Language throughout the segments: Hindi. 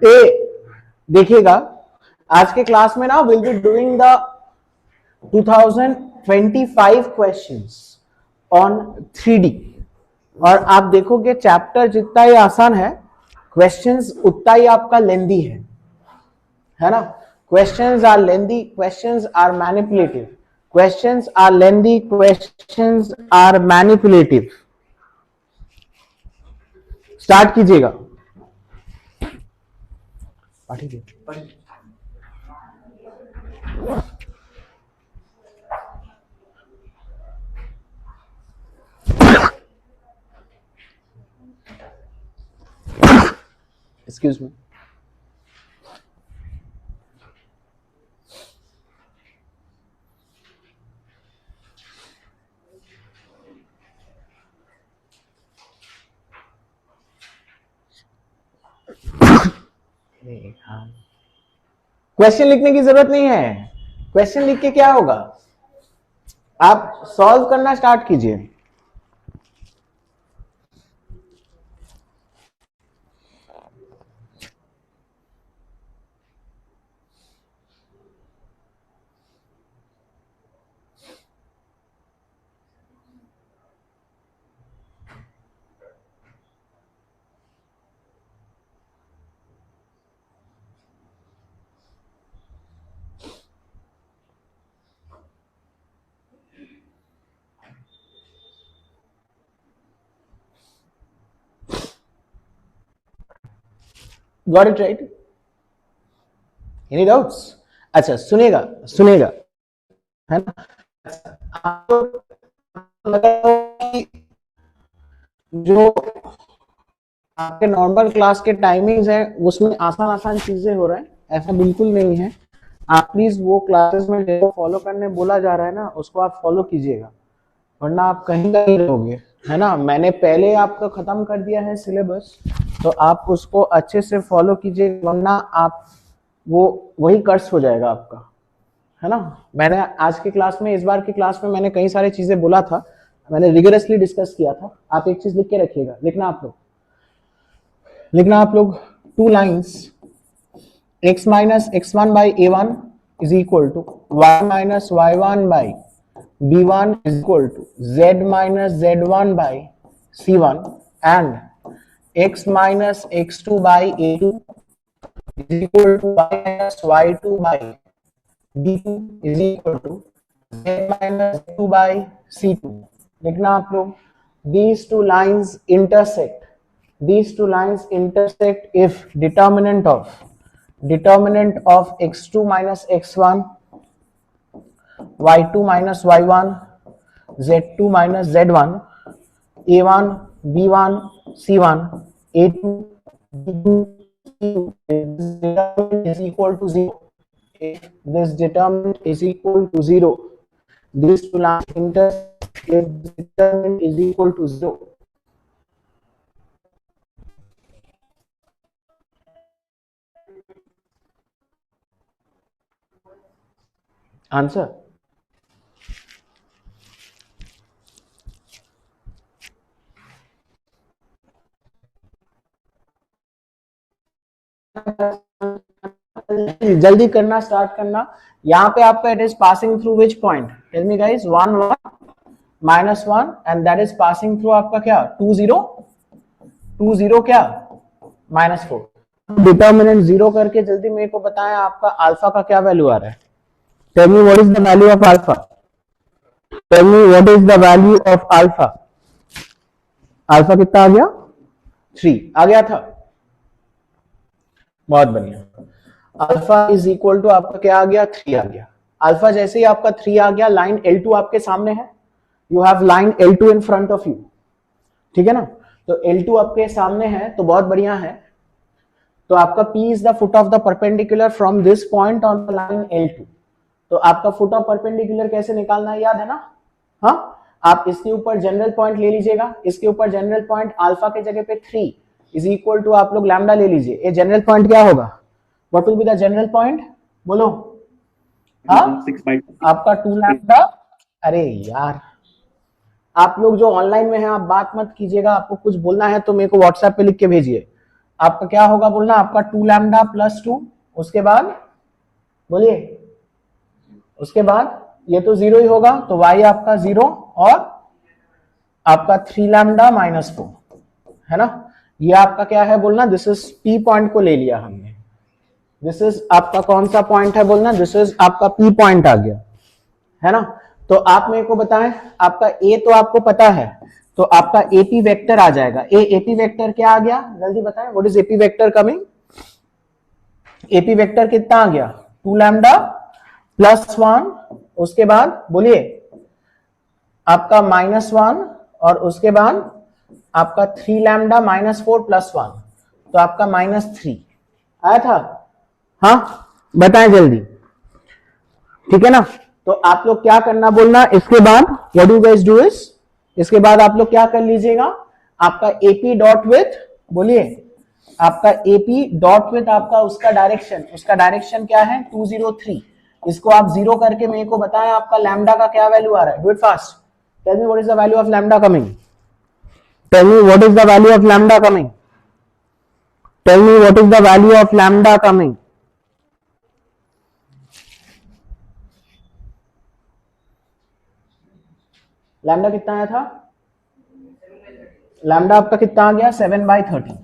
ए देखिएगा, आज के क्लास में ना will be doing the 2025 questions on 3D, और आप देखोगे चैप्टर जितना ही आसान है, क्वेश्चंस उतना ही आपका लेंदी है ना। Questions are lengthy, questions are manipulative, questions are lengthy, questions are manipulative. Start कीजिएगा। Excuse me. क्वेश्चन लिखने की जरूरत नहीं है। क्वेश्चन लिख के क्या होगा, आप सॉल्व करना स्टार्ट कीजिए। Got it right? Any doubts? अच्छा सुनेगा सुनेगा, है ना। आपको लगा कि जो आपके नॉर्मल क्लास के टाइमिंग्स हैं उसमें आसान आसान चीजें हो रहा है, ऐसा बिल्कुल नहीं है। आप प्लीज वो क्लासेस में जो फॉलो करने बोला जा रहा है ना, उसको आप फॉलो कीजिएगा, वरना आप कहीं नहीं रहोगे, है ना। मैंने पहले आपका खत्म कर दिया है सिलेबस, तो आप उसको अच्छे से फॉलो कीजिए, वरना आप वो वही कर्स हो जाएगा आपका, है ना। मैंने आज की क्लास में, इस बार की क्लास में मैंने कई सारी चीजें बोला था, मैंने रिगरसली डिस्कस किया था। आप एक चीज लिख के रखिएगा, लिखना आप लोग 2 lines x minus x1 by a1 is equal to y minus y1 by b1 is equal to z minus z1 by c1 and x minus x2 by a2 is equal to y minus y2 by b2 is equal to z minus z2 by c2। लिखना आप लोग, these two lines intersect if determinant of x2 minus x1, y2 minus y1, z2 minus z1, a1 b1 c1 a2 b2 c2 is equal to 0. If this determinant is equal to 0, these two lines intersect if the determinant is equal to 0. Answer. जल्दी करना, स्टार्ट करना। यहाँ पे आपका it is passing through which point, tell me guys. 1 1 minus 1 and that is passing through आपका क्या 2 0 2 0 क्या -4। डिटर्मिनेंट 0 करके जल्दी मेरे को बताएं आपका अल्फा का क्या वैल्यू आ रहा है। Tell me what is the value of alpha, tell me what is the value of alpha. Alpha कितना आ गया, 3 आ गया था, बहुत बढ़िया। अल्फा इज इक्वल टू आपका क्या आ गया, 3 आ गया। अल्फा जैसे ही आपका 3 आ गया, लाइन L2 आपके सामने है, you have line L2 in front of you, ठीक है ना। तो L2 आपके सामने है, तो बहुत बढ़िया है। तो आपका P is the foot of the perpendicular from this point on the line L2। तो आपका फुट ऑफ परपेंडिकुलर कैसे निकालना है, याद है ना। हाँ, आप इसके ऊपर जनरल पॉइंट ले लीजिएगा, इसके ऊपर जनरल पॉइंट अल्फा के जगह पे 3 इज इक्वल टू आप लोग लैम्डा ले लीजिए। ये जनरल पॉइंट क्या होगा, what will be the general point, बोलो। हाँ, आपका 2 लैम्डा, अरे यार आप लोग जो ऑनलाइन में हैं आप बात मत कीजिएगा, आपको कुछ बोलना है तो मेरे को व्हाट्सएप पे लिख के भेजिए। आपका क्या होगा बोलना, आपका 2 लैम्डा प्लस 2, उसके बाद बोलिए, उसके बाद ये तो 0 ही होगा, तो y आपका 0 और आपका 3 लैम्डा माइनस 4 है ना। ये आपका क्या है बोलना, दिस इज पी पॉइंट को ले लिया हमने, दिस इज आपका कौन सा पॉइंट है बोलना, दिस इज आपका पी पॉइंट आ गया है ना। तो आप मेरे को बताएं, आपका ए तो आपको पता है, तो आपका एपी वेक्टर आ जाएगा। एपी वेक्टर क्या आ गया, जल्दी बताएं, what is AP vector coming. AP vector कितना आ गया, 2 लैम्डा प्लस 1, उसके बाद बोलिए आपका -1 और उसके बाद आपका 3 लैम्डा माइनस 4 प्लस 1, तो आपका -3 आया था। हाँ बताएं जल्दी, ठीक है ना। तो आप लोग क्या करना बोलना, इसके बाद what do guys do is, इसके बाद आप लोग क्या कर लीजिएगा, आपका एपी डॉट विथ, बोलिए आपका एपी डॉट विथ आपका उसका डायरेक्शन क्या है 203, इसको आप 0 करके मेरे को बताएं आपका लैम्डा का क्या वैल्यू आ रहा है। Do it fast, tell me what is the value of lambda coming, tell me what is the value of lambda coming, tell me what is the value of lambda coming. Lambda कितना आया था, लैम्डा आपका कितना आ गया 7/13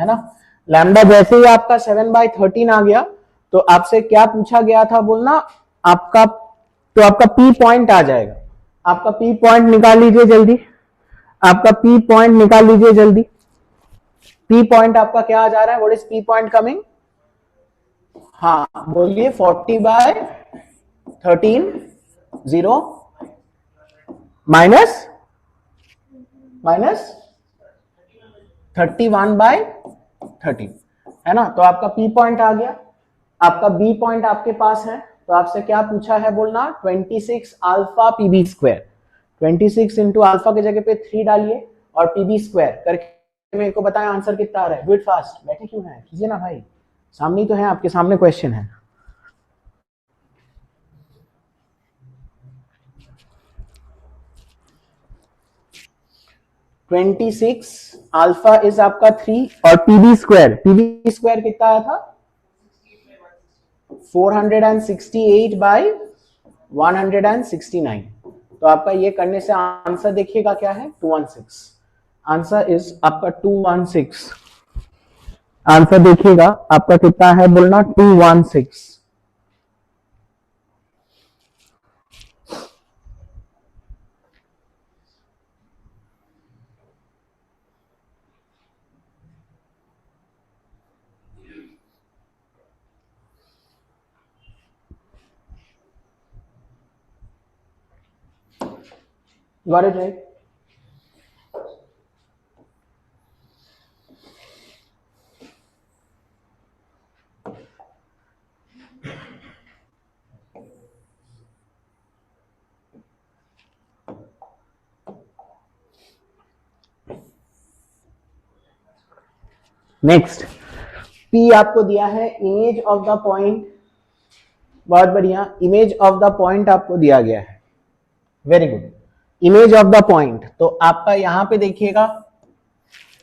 है ना। लैम्डा जैसे ही आपका 7/13 आ गया तो आपसे क्या पूछा गया था बोलना, आपका तो आपका पी पॉइंट आ जाएगा। आपका पी पॉइंट निकाल लीजिए जल्दी, आपका पी पॉइंट निकाल लीजिए जल्दी। पी पॉइंट आपका क्या आ जा रहा है, what is P point coming, हाँ बोलिए 40/13 0 माइनस 31/13 है ना। तो आपका पी पॉइंट आ गया। आपका बी पॉइंट आपके पास है, तो आपसे क्या पूछा है बोलना 26 alpha P B square, 26 into alpha की जगह पे 3 डालिए और पीबी स्क्वायर करके मेरे को बताएं आंसर कितना आ रहा है। डू इट फास्ट, बैठे क्यों है, कीजिए ना भाई, सामने तो है, आपके सामने क्वेश्चन है। (26) अल्फा इज आपका 3 और पीबी स्क्वायर कितना आया था 468/169। तो आपका ये करने से आंसर देखिएगा क्या है 216, आंसर इज आपका 216, आंसर देखिएगा आपका कितना है बोलना 216। Got it right? Next P आपको दिया है इमेज ऑफ द पॉइंट, बहुत बढ़िया, इमेज ऑफ द पॉइंट आपको दिया गया है, very good, image of the point. तो आपका यहां पे देखिएगा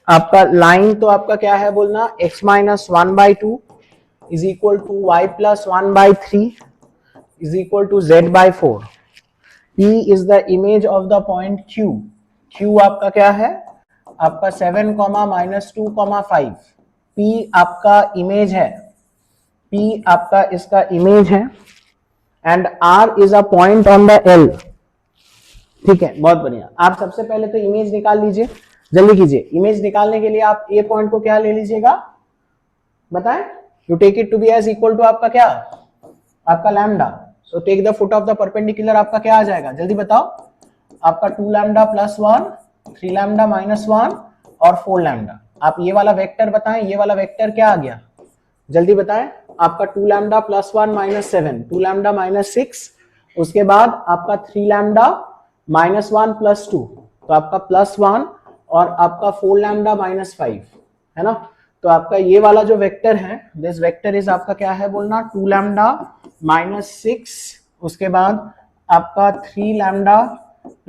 आपका लाइन तो आपका क्या है बोलना x minus 1/2 is equal to y plus 1/3 is equal to z/4। P is the image of the point Q, Q आपका क्या है आपका 7, -2, 5। P आपका इमेज है, P आपका इसका इमेज है and R is a point on the L, ठीक है, बहुत बढ़िया। आप सबसे पहले तो इमेज निकाल लीजिए, जल्दी कीजिए। इमेज निकालने के लिए आप ए पॉइंट को क्या ले लीजिएगा बताएं, you take it to be as equal to आपका क्या, आपका lambda, so take the foot of the perpendicular, आपका क्या आ जाएगा जल्दी बताओ, आपका 2 लैम्डा प्लस 1, 3 लैम्डा माइनस 1 और 4 लैम्डा। आप ये वाला वेक्टर बताएं, ये वाला वेक्टर क्या आ गया जल्दी बताएं, आपका 2 lambda plus 1 minus 7, 2 lambda minus 6, उसके बाद आपका 3 लैम्डा -1 प्लस 2, तो आपका +1 और आपका 4 लैम्डा -5 है ना। तो आपका ये वाला जो वेक्टर है, दिस वेक्टर इज आपका क्या है बोलना 2 लैम्डा -6, उसके बाद आपका 3 lambda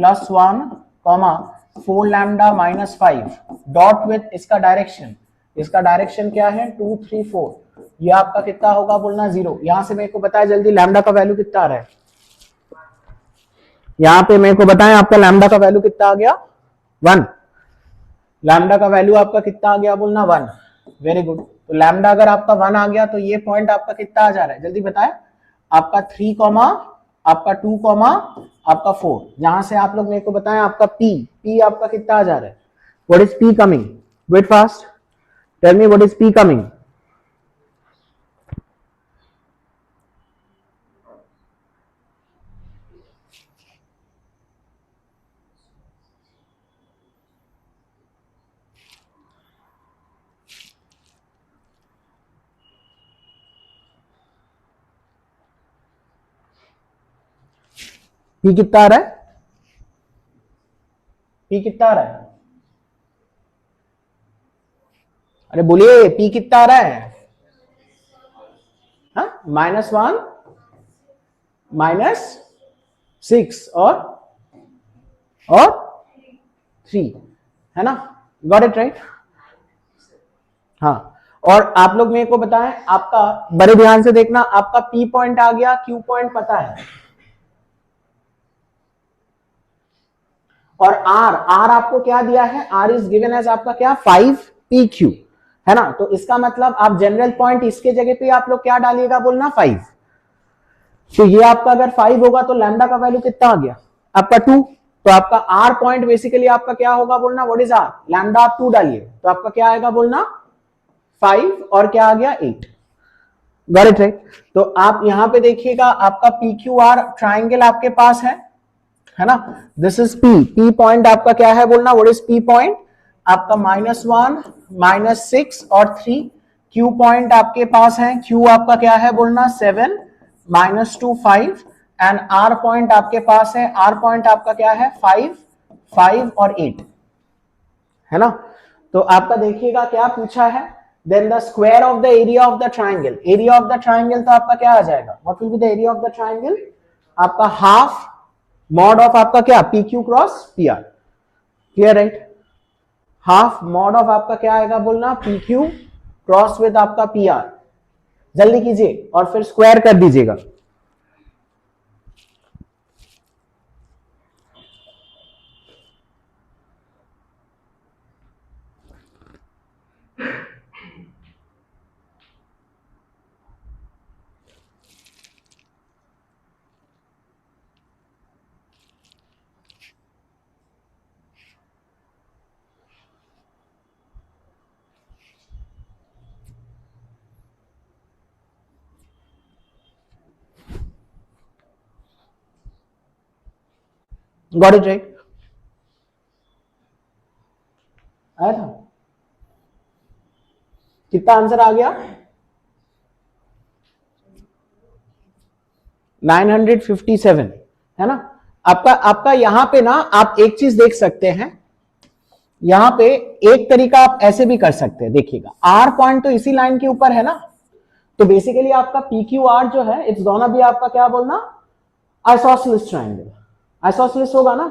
+1 comma 4 lambda minus 5 dot with इसका डायरेक्शन क्या है 2 3 4, ये आपका कितना होगा बोलना 0। यहां से मेरे को बताया जल्दी लैम्डा का वैल्यू कितना आ रहा है, यहां पे मेरे को बताएं आपका लैम्डा का वैल्यू कितना आ गया 1। लैम्डा का वैल्यू आपका कितना आ गया बोलना 1। Very good. तो लैम्डा अगर आपका 1 आ गया तो ये पॉइंट आपका कितना आ जा रहा है जल्दी बताएं, आपका 3 कॉमा आपका 2 कॉमा आपका 4। जहां से आप लोग मेरे को बताएं आपका पी आपका कितना आ जा रहा है, what is P coming, wait fast, tell me what is P coming. P कितना आ रहा है, पी कितना आ रहा है, अरे बोलिए पी कितना आ रहा है, -1 -6 और 3, है ना, गॉट इट राइट। हाँ, और आप लोग मेरे को बताएं आपका, बड़े ध्यान से देखना, आपका पी पॉइंट आ गया, क्यू पॉइंट पता है, और आर आपको क्या दिया है, आर इज गिवन एज आपका क्या 5 पी क्यू, है ना। तो इसका मतलब आप जनरल पॉइंट इसके जगह पे आप लोग क्या डालिएगा बोलना 5। तो ये आपका अगर 5 होगा तो लैम्डा का वैल्यू कितना आ गया आपका 2। तो आपका आर पॉइंट बेसिकली आपका क्या होगा बोलना, व्हाट इज आर, लैम्डा आप 2 डालिए तो आपका क्या आएगा बोलना 5 और क्या आ गया 8, गॉट इट राइट। तो आप यहां पे देखिएगा आपका पी क्यू आर ट्राइंगल आपके पास है ना, दिस इज पी पॉइंट आपका क्या है बोलना, व्हाट इज पी पॉइंट आपका -1 -6 और 3। क्यू पॉइंट आपके पास है, क्यू आपका क्या है बोलना 7 -2 5, एंड आर पॉइंट आपके पास है, आर पॉइंट आपका क्या है 5 और 8, है ना। तो आपका देखिएगा क्या पूछा है, then the square of the area of the triangle, area of the triangle तो आपका क्या आ जाएगा, what will be the area of the triangle, आपका हाफ मॉड ऑफ आपका क्या P Q cross P R, clear right. Half mod of आपका क्या आएगा बोलना पी क्यू क्रॉस विद आपका पी आर, जल्दी कीजिए और फिर स्क्वायर कर दीजिएगा। गॉट इट राइट, आया था, कितना आंसर आ गया 957, है ना। आपका आपका यहां पे ना आप एक चीज देख सकते हैं, यहां पे एक तरीका आप ऐसे भी कर सकते हैं, देखिएगा आर पॉइंट तो इसी लाइन के ऊपर है ना, तो बेसिकली आपका पी क्यू आर जो है इट्स गोना भी आपका क्या बोलना आइसोसेलेस ट्रायंगल, आइसोसेलेस होगा ना।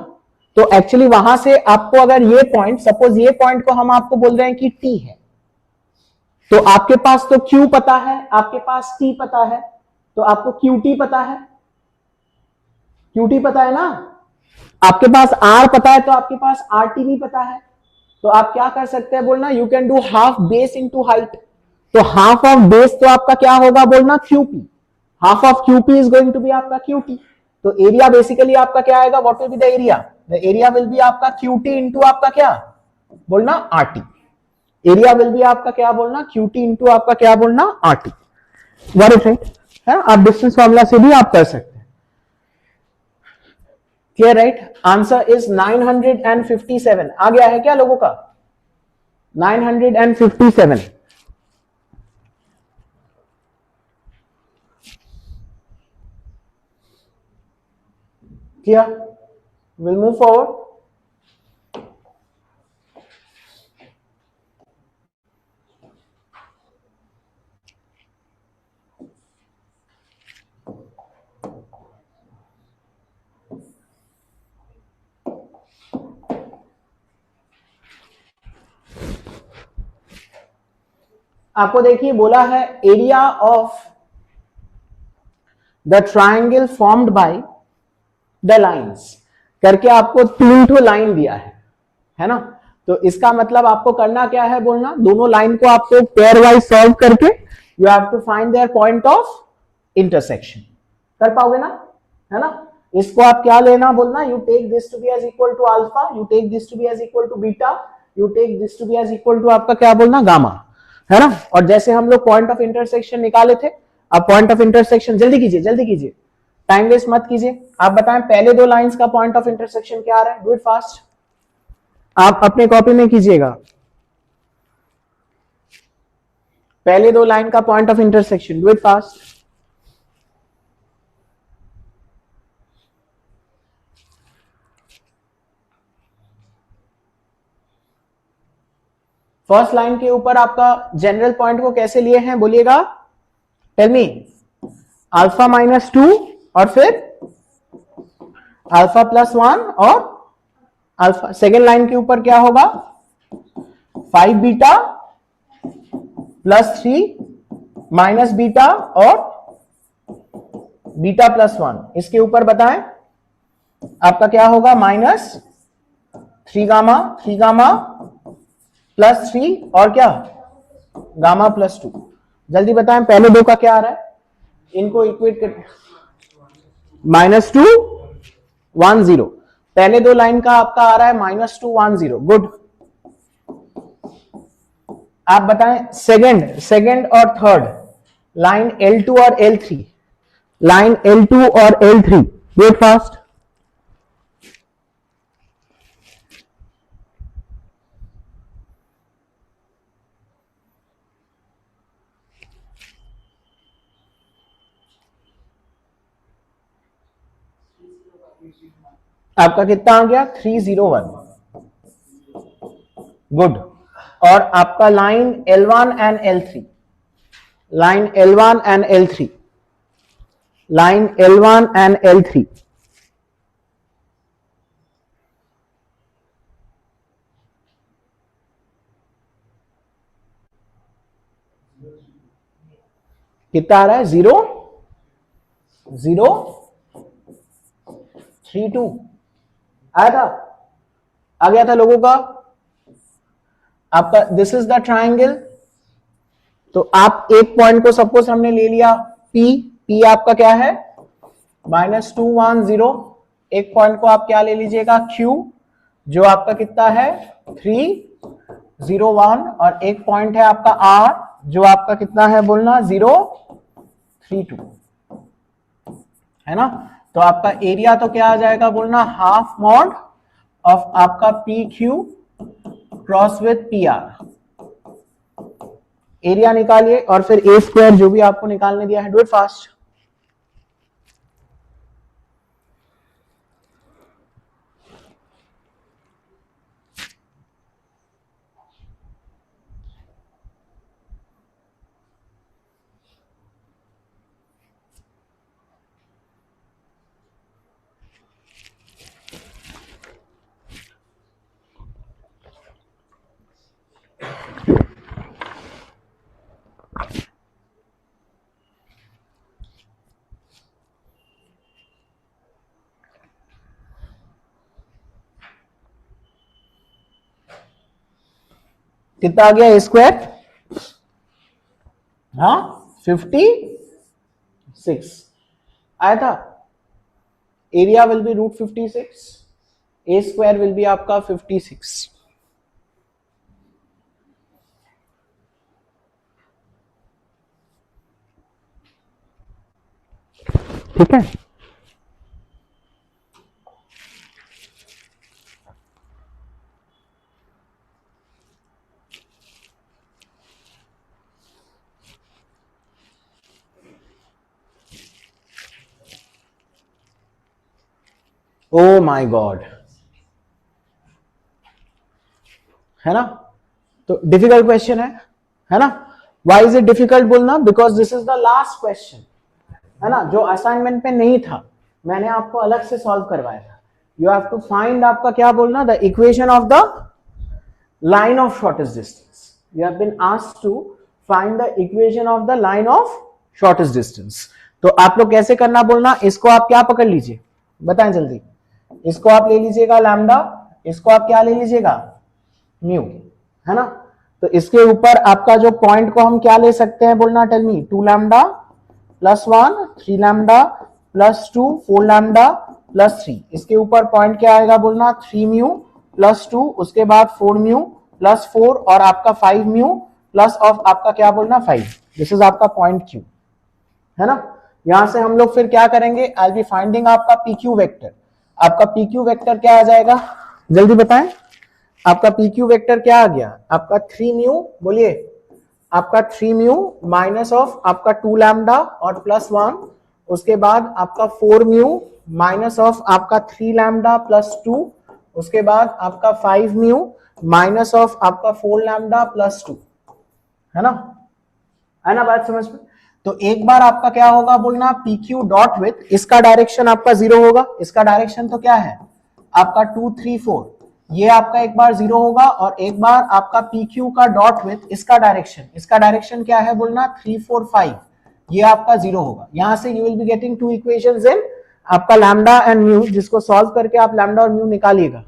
तो एक्चुअली वहां से आपको अगर ये पॉइंट, सपोज ये पॉइंट को हम आपको बोल रहे हैं कि टी है, तो आपके पास तो क्यू पता है, आपके पास टी पता है, तो आपको क्यू टी पता है, क्यू टी पता है ना, आपके पास आर पता है तो आपके पास आर टी भी पता है। तो आप क्या कर सकते हैं बोलना, you can do half base into height, तो हाफ ऑफ बेस तो आपका क्या होगा बोलना Q P, half of Q P is going to be आपका क्यूटी। तो एरिया बेसिकली आपका क्या आएगा, what will be the area, the area will be आपका क्यूटी इंटू आपका क्या बोलना आरटी, एरिया विल बी आपका क्या बोलना क्यूटी इंटू आपका क्या बोलना आरटी, व्हाट इज राइट, है आप डिस्टेंस फॉर्मूला से भी आप कर सकते हैं, क्लियर राइट। आंसर इज 957, आ गया है क्या लोगों का 957, क्या विल मूव फॉरवर्ड। आपको देखिए बोला है area of the triangle formed by the lines करके आपको 3 ठो लाइन दिया है ना। तो इसका मतलब आपको करना क्या है बोलना, दोनों लाइन को आपको पेयर वाइज सॉल्व करके you have to find their point of intersection. कर पाओगे ना, है ना। इसको आप क्या लेना बोलना, you take this to be as equal to alpha, you take this to be as equal to beta, you take this to be as equal to आपका क्या बोलना गामा, है ना। और जैसे हम लोग पॉइंट ऑफ इंटरसेक्शन निकाले थे, अब पॉइंट ऑफ इंटरसेक्शन जल्दी कीजिए, जल्दी कीजिए, टाइम वेस्ट मत कीजिए। आप बताएं पहले दो लाइंस का पॉइंट ऑफ इंटरसेक्शन क्या आ रहा है, डू इट फास्ट। आप अपने कॉपी में कीजिएगा, पहले दो लाइन का point of intersection, do it fast. First line के ऊपर आपका जनरल पॉइंट को कैसे लिए हैं बोलिएगा, टेल मी। अल्फा -2 और फिर अल्फा +1 और अल्फा। सेकेंड लाइन के ऊपर क्या होगा, 5 बीटा +3 माइनस बीटा और बीटा +1। इसके ऊपर बताएं आपका क्या होगा, -3 गामा, 3 गामा +3 और क्या गामा +2। जल्दी बताएं पहले दो का क्या आ रहा है, इनको इक्वेट कर, -2 1 0। पहले दो लाइन का आपका आ रहा है -2 1 0, गुड। आप बताएं सेकंड और थर्ड लाइन L2 और L3, लाइन L2 और L3, वेट फास्ट। आपका कितना आ गया, 301, गुड। और आपका line L1 and L3, line L1 and L3, line L1 and L3, कितना आ रहा है, 0 0 3 2 आया था, आ गया था लोगों का। आपका दिस इज द ट्राइंगल, तो आप एक पॉइंट को सपोज हमने ले लिया P आपका क्या है -2 1 0। एक पॉइंट को आप क्या ले लीजिएगा Q, जो आपका कितना है 3 0 1, और एक पॉइंट है आपका R, जो आपका कितना है बोलना 0 3 2, है ना। तो आपका एरिया तो क्या आ जाएगा बोलना, हाफ मॉड ऑफ आपका PQ cross with PR। Area निकालिए और फिर A² जो भी आपको निकालने दिया है, डू इट फास्ट। कितना आ गया A², हाँ 56 आया था। Area will B √56, A² will be आपका 56। ठीक है, ओ माय गॉड, है ना। तो डिफिकल्ट क्वेश्चन है ना। व्हाई इज इट डिफिकल्ट बोलना, because this is the last question, है ना, जो असाइनमेंट में नहीं था, मैंने आपको अलग से सॉल्व करवाया था। यू हैव टू फाइंड आपका क्या बोलना, the equation of the line of shortest distance. You have been asked to find the equation of the line of shortest distance. तो आप लोग कैसे करना बोलना, इसको आप क्या पकड़ लीजिए बताएं जल्दी, इसको आप ले लीजिएगा लैम्डा, इसको आप क्या ले लीजिएगा म्यू, है ना। तो इसके ऊपर आपका जो पॉइंट को हम क्या ले सकते हैं बोलना, tell me, 2 lambda plus 1, 3 lambda plus 2, 4 lambda plus 3। इसके ऊपर पॉइंट क्या आएगा बोलना, 3 म्यू प्लस 2, उसके बाद 4 म्यू प्लस 4 और आपका 5 म्यू प्लस ऑफ आपका क्या बोलना 5। दिस इज आपका पॉइंट क्यू, है ना। यहां से हम लोग फिर क्या करेंगे, आई बी फाइंडिंग आपका पी क्यू वेक्टर। आपका पी क्यू वेक्टर क्या आ जाएगा जल्दी बताएं, आपका पी क्यू वेक्टर क्या आ गया, आपका 3 म्यू, बोलिए, आपका 3 म्यू माइनस ऑफ आपका 2 लैम्डा और प्लस 1, उसके बाद आपका 4 म्यू माइनस ऑफ आपका 3 लैम्डा प्लस 2, उसके बाद आपका 5 म्यू माइनस ऑफ आपका 4 लैम्डा प्लस 2, है ना बात समझ में। तो एक बार आपका क्या होगा बोलना, पी क्यू डॉट विथ, इसका डायरेक्शन आपका 0 होगा, इसका डायरेक्शन तो क्या है आपका 2 3 4, ये आपका एक बार 0 होगा, और एक बार आपका पी क्यू का डॉट विथ इसका डायरेक्शन क्या है बोलना 3 4 5, ये आपका 0 होगा। यहां से you will be getting 2 equations in आपका लैम्डा एंड म्यू, जिसको सॉल्व करके आप लैम्डा और म्यू निकालिएगा।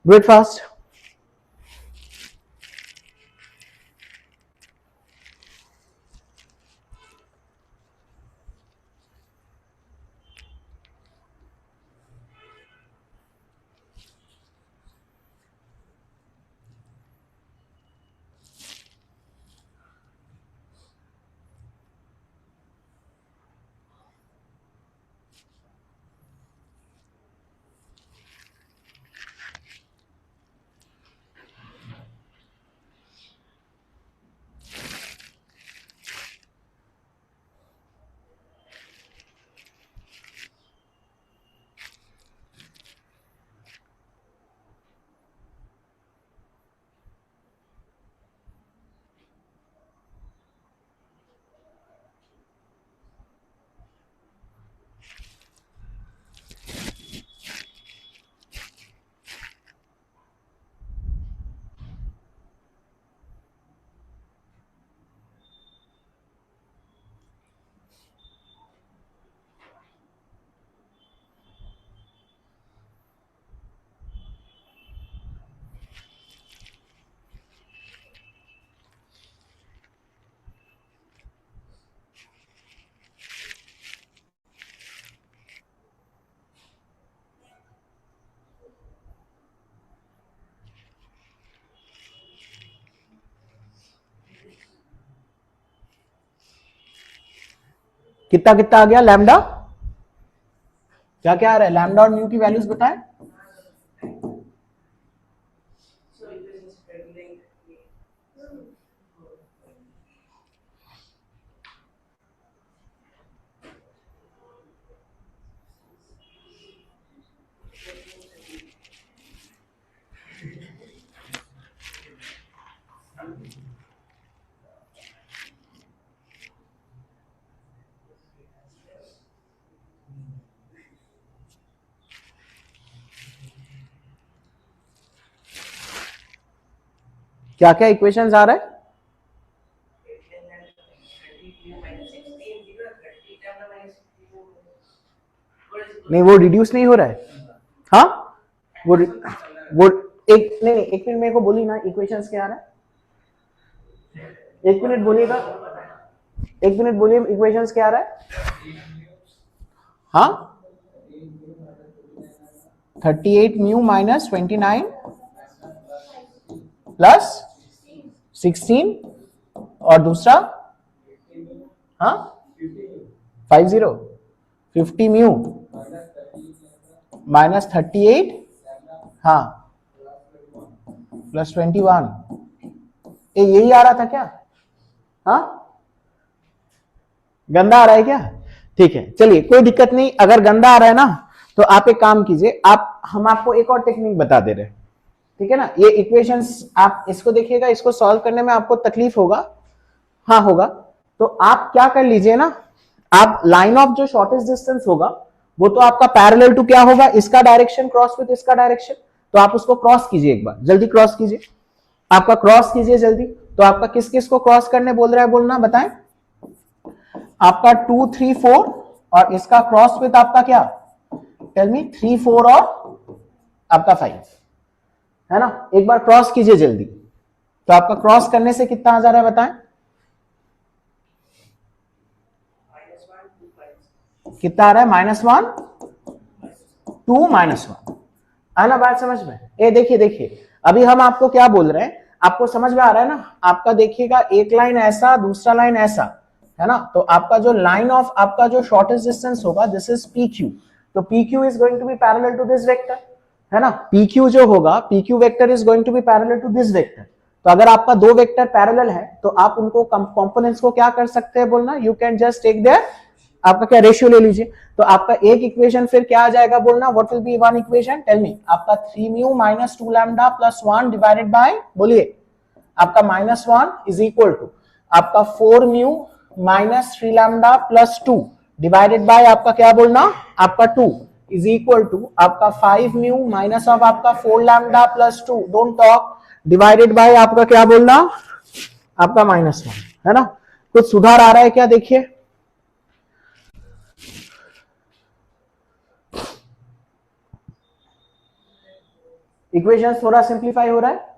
Do it fast. कितना कितना आ गया लैम्डा, क्या क्या आ रहा है, लैम्डा और म्यू की वैल्यूज बताएं। क्या क्या इक्वेशंस आ रहा है, नहीं वो रिड्यूस नहीं हो रहा है, हाँ वो एक नहीं एक मिनट मेरे को बोली ना इक्वेशंस क्या आ रहा है, एक मिनट बोलिएगा, एक मिनट बोलिए इक्वेशंस क्या आ रहा है, हाँ 38 म्यू माइनस 29 प्लस 16 और दूसरा हाँ 50 म्यू माइनस 38 हाँ प्लस 21, यही आ रहा था क्या, हाँ गंदा आ रहा है क्या, ठीक है चलिए कोई दिक्कत नहीं, अगर गंदा आ रहा है ना तो आप एक काम कीजिए, हम आपको एक और टेक्निक बता दे रहे हैं, ठीक है ना। ये इक्वेशंस आप इसको देखिएगा, इसको सॉल्व करने में आपको तकलीफ होगा, हाँ होगा, तो आप क्या कर लीजिए ना, आप लाइन ऑफ जो शॉर्टेस्ट डिस्टेंस होगा वो तो आपका पैरेलल टू क्या होगा, इसका डायरेक्शन क्रॉस विद इसका डायरेक्शन, तो आप उसको क्रॉस कीजिए, एक बार जल्दी क्रॉस कीजिए, आपका क्रॉस कीजिए जल्दी, तो आपका किस किस को क्रॉस करने बोल रहा है बोलना बताएं। आपका 2 3 4 और इसका क्रॉस विथ आपका क्या, टेल मी, 3 4 और आपका 5 है ना। एक बार क्रॉस कीजिए जल्दी, तो आपका क्रॉस करने से कितना आ जा रहा है बताएं, कितना आ रहा है, -1 2 -1, आना बात समझ में। ये देखिए देखिए अभी हम आपको क्या बोल रहे हैं, आपको समझ में आ रहा है ना। आपका देखिएगा एक लाइन ऐसा, दूसरा लाइन ऐसा है ना, तो आपका जो लाइन ऑफ आपका जो शॉर्टेस्ट डिस्टेंस होगा दिस इज PQ, तो PQ is going to be parallel to this vector है ना। PQ जो होगा, PQ vector is going to be parallel to this vector. तो अगर आपका दो वेक्टर पैरेलल है तो आप उनको कंपोनेंट्स को क्या कर सकते हैं बोलना, you can just take their आपका क्या रेशियो ले लीजिए। तो आपका एक इक्वेशन फिर क्या आ जाएगा बोलना, what will be one equation, tell me. आपका 3 mu minus 2 lambda plus 1 divided by, बोलिए, आपका -1 इज इक्वल टू आपका 4 mu minus 3 lambda plus 2 divided by आपका क्या बोलना, आपका 2 इज इक्वल टू आपका 5 म्यू माइनस ऑफ आपका 4 lambda plus 2, don't talk, divided by आपका क्या बोलना, आपका -1 है ना। कुछ सुधार आ रहा है क्या, देखिए। इक्वेशन थोड़ा सिंप्लीफाई हो रहा है।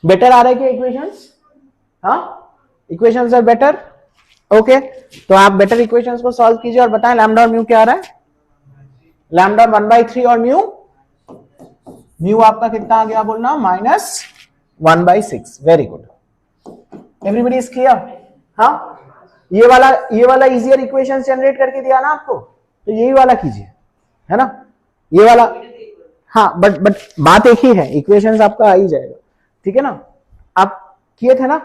बेटर आ रहा है क्या इक्वेशंस, हाँ इक्वेशंस आर बेटर, ओके। तो आप बेटर इक्वेशंस को सॉल्व कीजिए और बताएं लैम्डा और म्यू क्या आ रहा है। लैम्डा 1/3 और म्यू, म्यू आपका कितना आ गया बोलना, -1/6, very good, everybody is clear. हाँ ये वाला इजियर इक्वेशन जनरेट करके दिया ना आपको, तो यही वाला कीजिए है ना, ये वाला। हाँ बट बात एक ही है, इक्वेशंस आपका आ ही जाएगा, ठीक है ना। आप किए थे ना,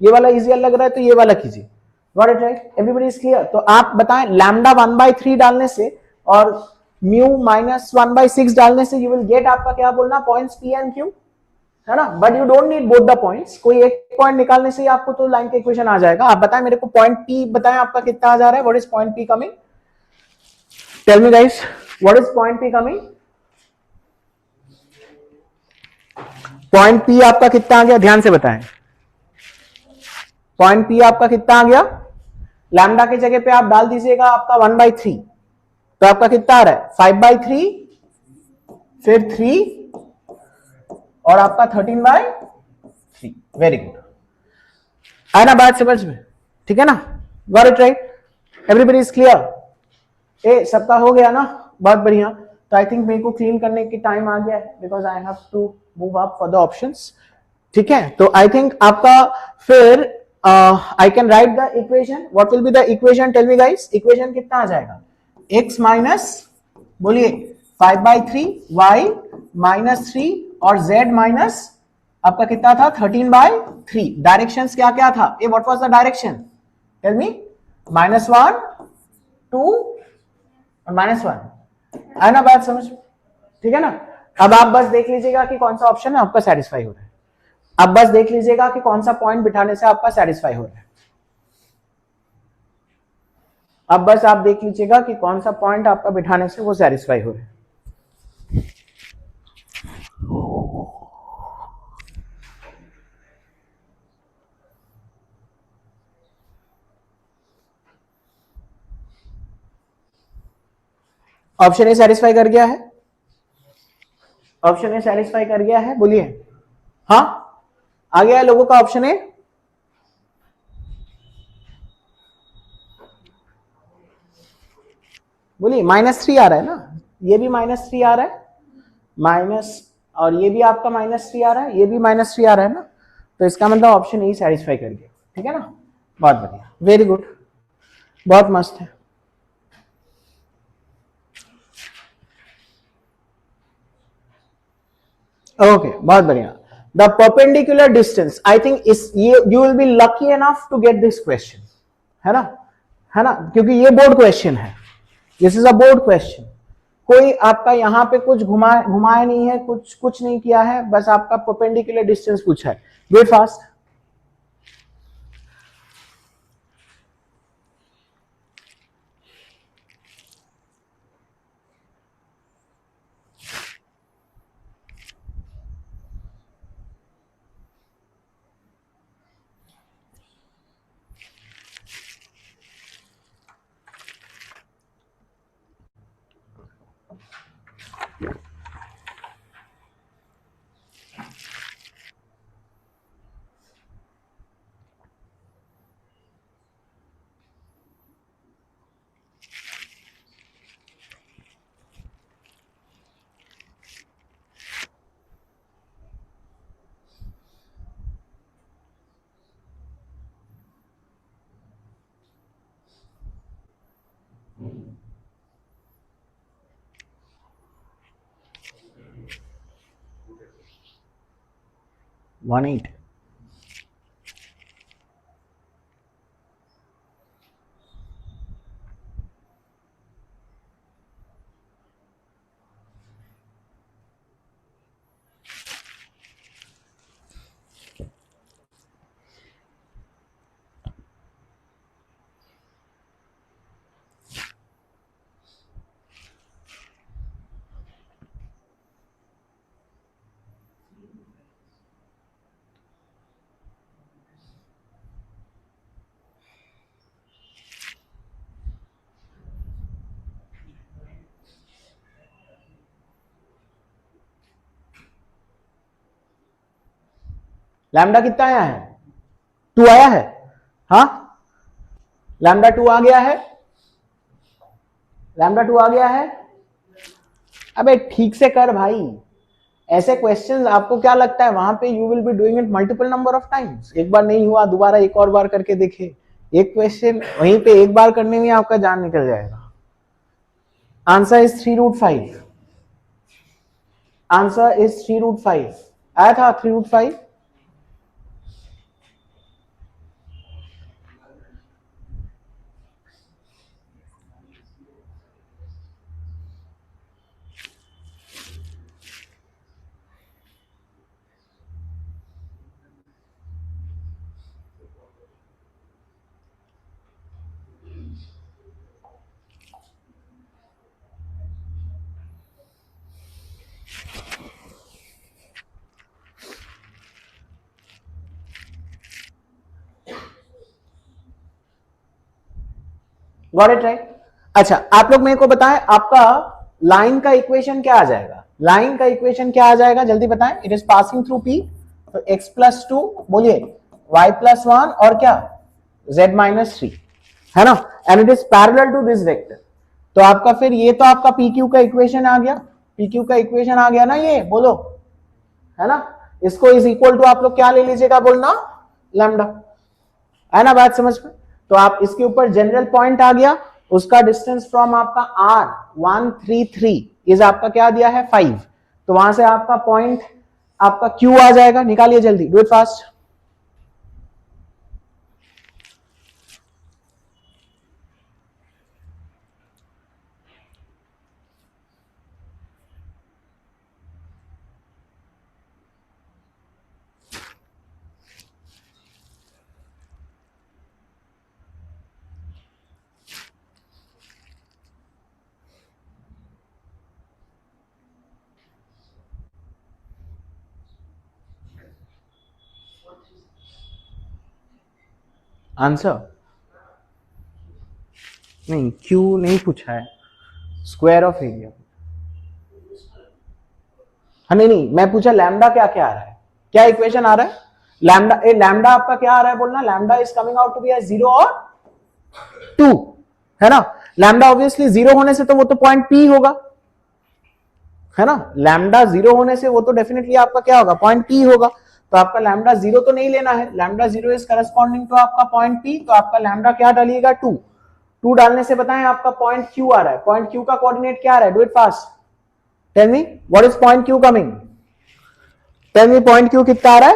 ये वाला इजियर लग रहा है तो ये वाला कीजिए, got it right, everybody is clear. तो आप बताएं लैम्डा 1/3 डालने से और म्यू -1/6 डालने से यू विल गेट आपका क्या बोलना, पॉइंट्स P and Q है ना। But you don't need both the points, कोई एक पॉइंट निकालने से ही आपको तो लाइन का इक्वेशन आ जाएगा। आप बताएं मेरे को पॉइंट P बताएं आपका कितना आ जा रहा है, what is point P coming, tell me guys, what is point P coming. Point P आपका कितना आ गया, ध्यान से बताएं, पॉइंट P आपका कितना आ गया। लैम्डा की जगह पे आप डाल दीजिएगा आपका 1/3, तो आपका कितना आ रहा है, 5/3 फिर 3 और आपका 13/3, वेरी गुड, है ना बात समझ में, ठीक है ना, got it right, everybody is clear. ए सबका हो गया ना, बहुत बढ़िया। तो आई थिंक मेरे को क्लीन करने की टाइम आ गया है, because I have to move up for the options, ठीक है। तो आई थिंक आपका फिर I can write the equation, what will be the equation, tell me guys, equation कितना आ जाएगा, x माइनस, बोलिए 5/3, y -3 और z माइनस आपका कितना था, 13/3। डायरेक्शंस क्या क्या था, ये what was the direction, tell me, -1 2 और -1, है ना बात समझ, ठीक है ना। अब आप बस देख लीजिएगा कि कौन सा ऑप्शन है आपका सेटिस्फाई हो रहा है, अब बस देख लीजिएगा कि कौन सा पॉइंट बिठाने से आपका सेटिस्फाई हो रहा है, अब बस आप देख लीजिएगा कि कौन सा पॉइंट आपका बिठाने से वो सेटिस्फाई हो रहा है। ऑप्शन ए सेटिस्फाई कर गया है, ऑप्शन ए सेटिस्फाई कर गया है, बोलिए हाँ, आ गया है लोगों का ऑप्शन ए, बोलिए -3 आ रहा है ना, ये भी -3 आ रहा है, माइनस, और ये भी आपका -3 आ रहा है, ये भी -3 आ रहा है ना, तो इसका मतलब ऑप्शन ई सेटिस्फाई कर गया। ठीक है ना, बहुत बढ़िया, वेरी गुड, बहुत मस्त है। ओके, बहुत बढ़िया। The perpendicular distance, I think इस ये you will be lucky enough to get this question, है ना, है ना, क्योंकि ये बोर्ड क्वेश्चन है, this is a board question. कोई आपका यहां पे कुछ घुमाया नहीं है, कुछ नहीं किया है, बस आपका परपेंडिकुलर डिस्टेंस पूछा है। Do it fast. One eight. Lambda कितना आया है? 2 आया है, हाँ, लैम्डा 2 आ गया है, लैम्डा 2 आ गया है। अबे ठीक से कर भाई, ऐसे क्वेश्चंस आपको क्या लगता है वहां पे you will be doing it multiple number of times, एक बार नहीं हुआ दोबारा एक और बार करके देखे, एक क्वेश्चन वहीं पे एक बार करने में आपका जान निकल जाएगा। आंसर इज 3√5, आंसर इज 3√5, आया था 3√5। Got it right. अच्छा, आप लोग मेरे को बताएं आपका लाइन का इक्वेशन क्या आ जाएगा, लाइन का इक्वेशन क्या आ जाएगा, जल्दी बताएं। It is passing through P, तो x+2 बोलिए, y+1 और क्या z-3, है ना, and it is parallel to this vector. तो आपका फिर ये तो आपका PQ का इक्वेशन आ गया, PQ का इक्वेशन आ गया ना, ये बोलो, है ना। इसको इज इक्वल टू आप लोग क्या ले लीजिएगा बोलना, लैम्डा, है ना, बात समझ में। तो आप इसके ऊपर जनरल पॉइंट आ गया, उसका डिस्टेंस फ्रॉम आपका R133 इज आपका क्या दिया है 5, तो वहां से आपका पॉइंट आपका Q आ जाएगा, निकालिए जल्दी, डू इट फास्ट। आंसर नहीं, Q नहीं पूछा है, स्क्वायर ऑफ एरिया। हाँ नहीं नहीं, मैं पूछा लैम्डा क्या क्या आ रहा है, क्या इक्वेशन आ रहा है, लैम्डा, लैम्डा आपका क्या आ रहा है बोलना, lambda is coming out to be 0 और 2, है ना। लैम्डा ऑब्वियसली 0 होने से तो वो तो पॉइंट P होगा, है ना, लैम्डा 0 होने से वो तो डेफिनेटली आपका क्या होगा, पॉइंट P होगा। तो आपका लैम्डा 0 तो नहीं लेना है, लैम्डा 0 इज करस्पॉन्डिंग टू आपका पॉइंट P, तो आपका लैम्डा क्या डालिएगा 2। 2 डालने से बताएं आपका पॉइंट Q आ रहा है, पॉइंट Q का कोऑर्डिनेट क्या आ रहा है, do it fast, tell me what is point Q coming, tell me point Q कितना आ रहा है,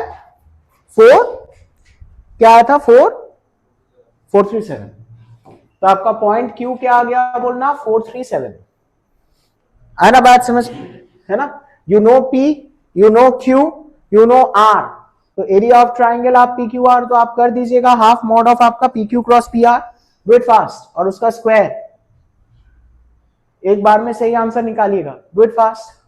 4, क्या आया था 437, तो आपका पॉइंट Q क्या आ गया बोलना 437, है ना बात समझ, है ना, you know P, you know Q, you know R, तो एरिया ऑफ ट्राइंगल आप PQR तो आप कर दीजिएगा हाफ मॉड ऑफ आपका PQ cross PR, do it fast, और उसका स्क्वायर, एक बार में सही आंसर निकालिएगा, डू इट फास्ट।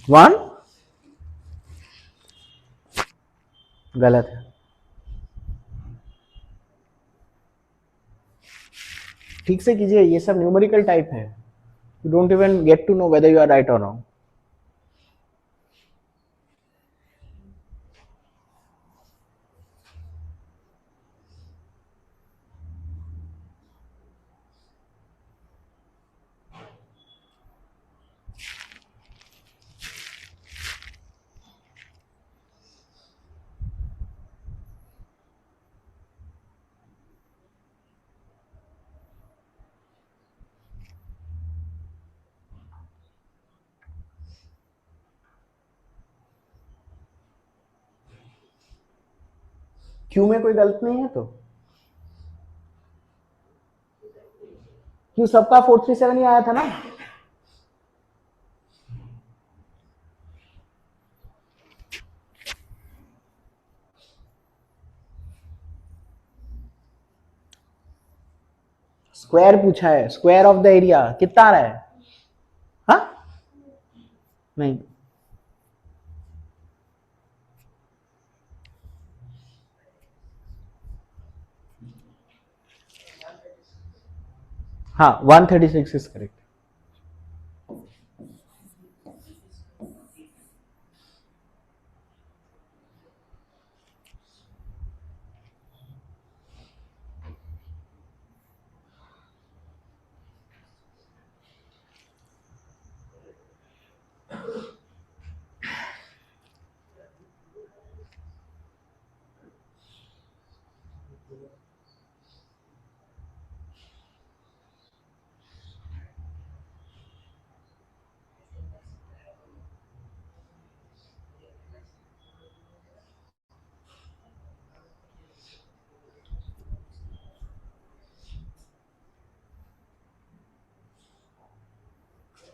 वन गलत है, ठीक से कीजिए, ये सब न्यूमेरिकल टाइप है, you don't even get to know whether you are right और रॉन्ग। क्यू में कोई गलत नहीं है, तो क्यू सबका 437 ही आया था ना, स्क्वायर पूछा है, स्क्वायर ऑफ द एरिया कितना आ रहा है, हाँ नहीं, हाँ 136 इज करेक्ट।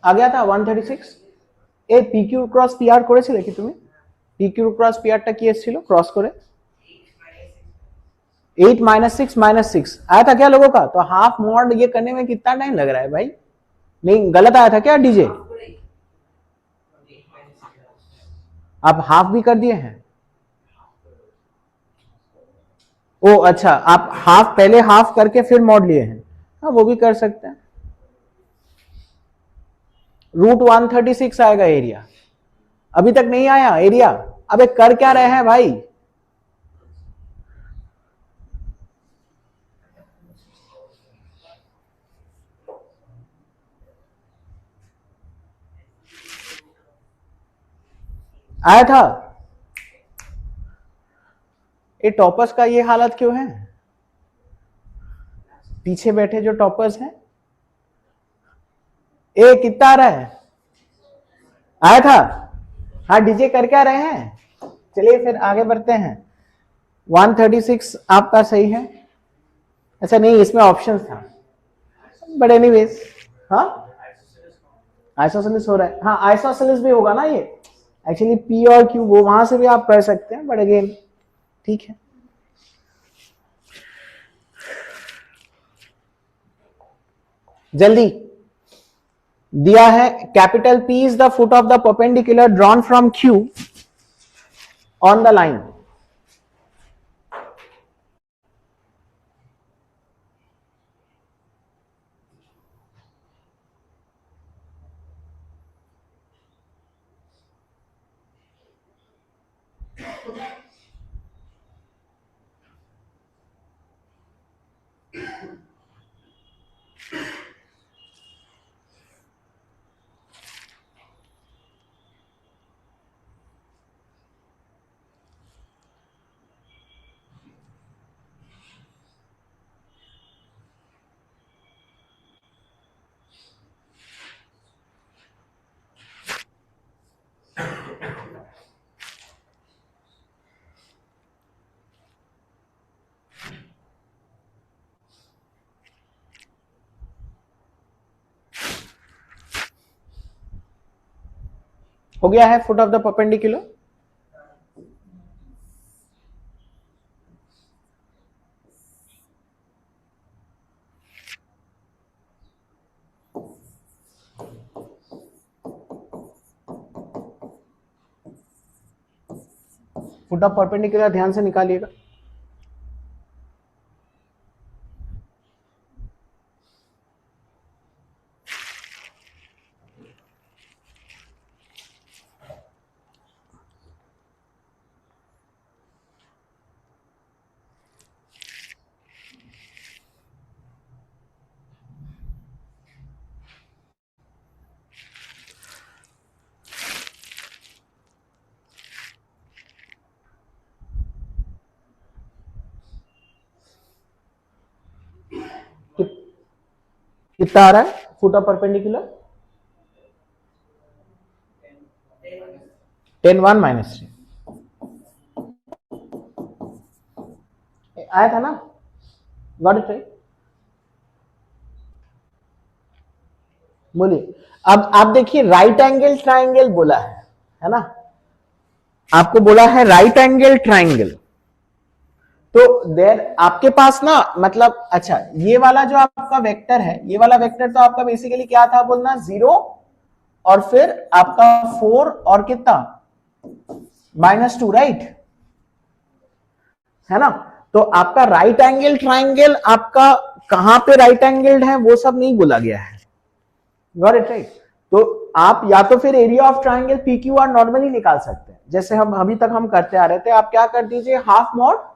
आ गया था 136। এ PQ ক্রস PR করেছিলে কি তুমি, PQ ক্রস PR টা কি এসেছিল क्रॉस করে, 8 -6 -6 आया था क्या लोगों का, तो हाफ मॉड ये करने में कितना टाइम लग रहा है भाई, नहीं गलत आया था क्या डीजे, आप हाफ भी कर दिए हैं, ओ अच्छा आप हाफ पहले हाफ करके फिर मॉड लिए हैं, हाँ वो भी कर सकते हैं, रूट 136 आएगा एरिया, अभी तक नहीं आया एरिया, अबे कर क्या रहे हैं भाई, आया था, ये टॉपर्स का ये हालत क्यों है, पीछे बैठे जो टॉपर्स हैं, ए कितना आ रहा है, आया था, हाँ डीजे कर क्या रहे हैं, चलिए फिर आगे बढ़ते हैं, 136 आपका सही है, अच्छा नहीं इसमें ऑप्शन था, बट एनीवेज, हाँ आइसोसेलेस हो रहा है, हाँ आइसोसेलेस भी होगा ना ये, एक्चुअली पी और क्यू वो वहां से भी आप कर सकते हैं, बट अगेन ठीक है, जल्दी दिया है, capital P is the foot of the perpendicular drawn from Q on the line, हो गया है foot of the perpendicular. Foot of perpendicular ध्यान से निकालिएगा। कितना आ रहा है फुट ऑफ परपेंडिकुलर? 10 1 माइनस 3 आया था ना? Got it right? बोलिए। अब आप देखिए राइट एंगल ट्राइंगल बोला है ना? आपको बोला है राइट एंगल ट्राइंगल, तो देर आपके पास ना मतलब अच्छा ये वाला जो आपका वेक्टर है, ये वाला वेक्टर तो आपका बेसिकली क्या था बोलना, 0 और फिर आपका 4 और कितना -2 राइट है ना? तो आपका राइट एंगल ट्राइंगल आपका कहां पे राइट एंगल्ड है वो सब नहीं बोला गया है। Got it right? तो आप या तो फिर area of triangle P Q R normally निकाल सकते हैं, जैसे हम अभी तक हम करते आ रहे थे। आप क्या कर दीजिए, हाफ मॉड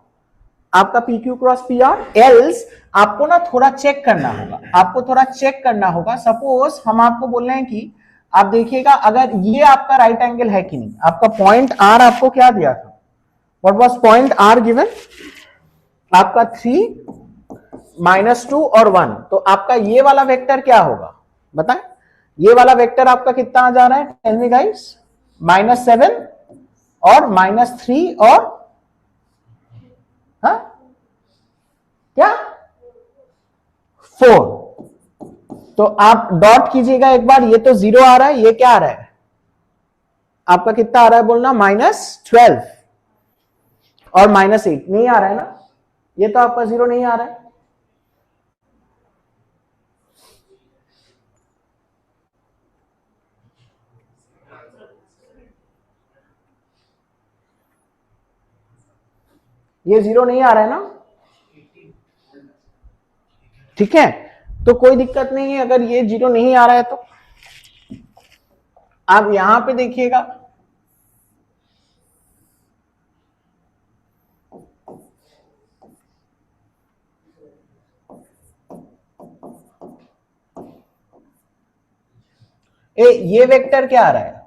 आपका P Q cross P are. Else आपको ना थोड़ा चेक करना होगा, आपको थोड़ा चेक करना होगा। सपोज हम आपको बोल रहे हैं कि आप देखिएगा अगर ये आपका राइट एंगल है कि नहीं। आपका पॉइंट आर आपको क्या दिया था, what was point are given? आपका 3 -2 और 1। तो आपका ये वाला वेक्टर क्या होगा बताएं? ये वाला वेक्टर आपका कितना आ जा रहा है, टेल मी गाइस? -7 और -3 और हाँ क्या 4। तो आप डॉट कीजिएगा एक बार, ये तो 0 आ रहा है, ये क्या आ रहा है आपका, कितना आ रहा है बोलना, -12 और -8 नहीं आ रहा है ना? ये तो आपका 0 नहीं आ रहा है। ये 0 नहीं आ रहा है ना? ठीक है, तो कोई दिक्कत नहीं है अगर ये 0 नहीं आ रहा है तो। आप यहां पे देखिएगा, ये वेक्टर क्या आ रहा है